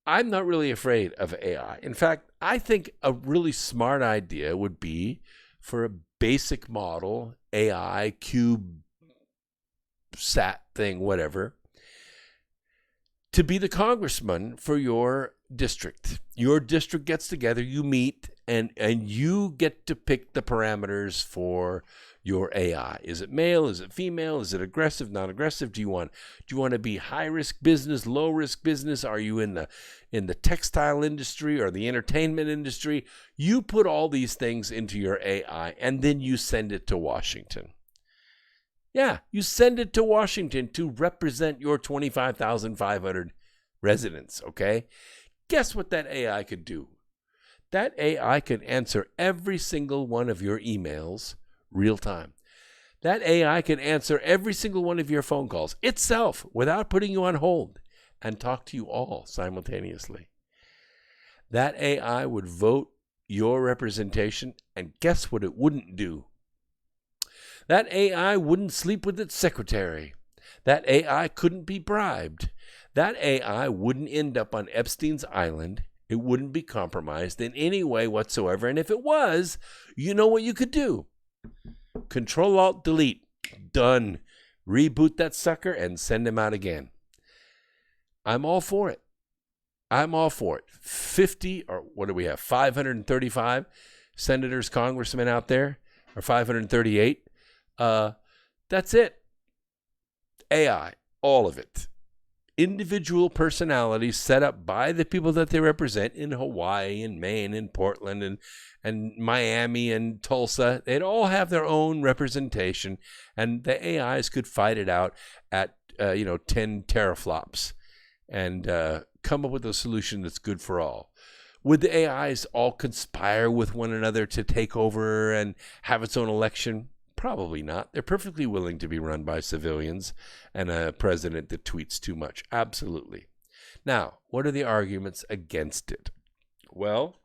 I'm not really afraid of AI. In fact, I think a really smart idea would be for a basic model, AI, cube, sat thing, whatever, to be the congressman for your district. Your district gets together, you meet, and you get to pick the parameters for your AI. Is it male? Is it female? Is it aggressive, non-aggressive? Do you want to be high-risk business, low-risk business? Are you in the textile industry or the entertainment industry? You put all these things into your AI, and then you send it to Washington. Yeah, you send it to Washington to represent your 25,500 residents, okay? Guess what that AI could do? That AI could answer every single one of your emails real time. That AI can answer every single one of your phone calls itself without putting you on hold and talk to you all simultaneously. That AI would vote your representation, and guess what it wouldn't do? That AI wouldn't sleep with its secretary. That AI couldn't be bribed. That AI wouldn't end up on Epstein's Island. It wouldn't be compromised in any way whatsoever. And if it was, you know what you could do? Control-Alt-Delete. Done. Reboot that sucker and send him out again. I'm all for it. I'm all for it. 50, or what do we have? 535 senators, congressmen out there, or 538. That's it. AI, all of it. Individual personalities set up by the people that they represent in Hawaii and Maine and Portland and Miami and Tulsa. They'd all have their own representation, and the AIs could fight it out at 10 teraflops and come up with a solution that's good for all. Would the AIs all conspire with one another to take over and have its own election? Probably not. They're perfectly willing to be run by civilians and a president that tweets too much. Absolutely. Now, what are the arguments against it? Well,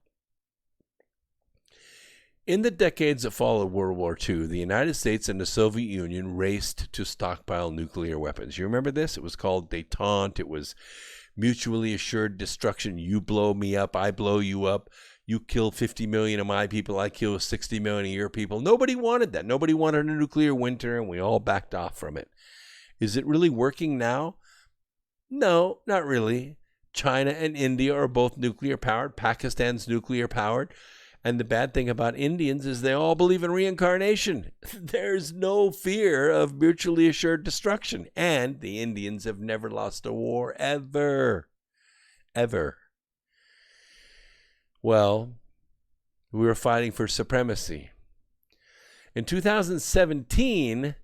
in the decades that followed World War II, the United States and the Soviet Union raced to stockpile nuclear weapons. You remember this? It was called détente. It was mutually assured destruction. You blow me up, I blow you up. You kill 50 million of my people, I kill 60 million of your people. Nobody wanted that. Nobody wanted a nuclear winter, and we all backed off from it. Is it really working now? No, not really. China and India are both nuclear powered. Pakistan's nuclear powered. And the bad thing about Indians is they all believe in reincarnation. There's no fear of mutually assured destruction. And the Indians have never lost a war, ever. Ever. Well, we were fighting for supremacy. In 2017,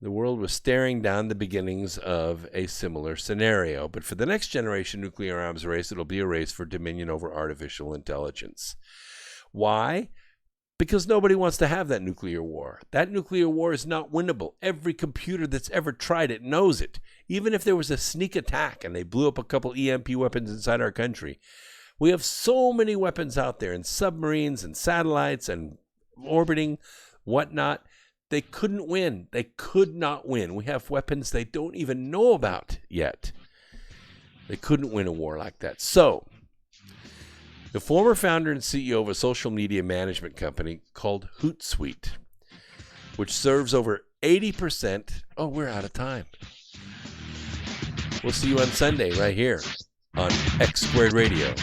the world was staring down the beginnings of a similar scenario. But for the next generation nuclear arms race, it'll be a race for dominion over artificial intelligence. Why? Because nobody wants to have that nuclear war. That nuclear war is not winnable. Every computer that's ever tried it knows it. Even if there was a sneak attack and they blew up a couple EMP weapons inside our country, we have so many weapons out there in submarines and satellites and orbiting, whatnot. They couldn't win. They could not win. We have weapons they don't even know about yet. They couldn't win a war like that. So, the former founder and CEO of a social media management company called Hootsuite, which serves over 80%. Oh, we're out of time. We'll see you on Sunday right here on X Squared Radio.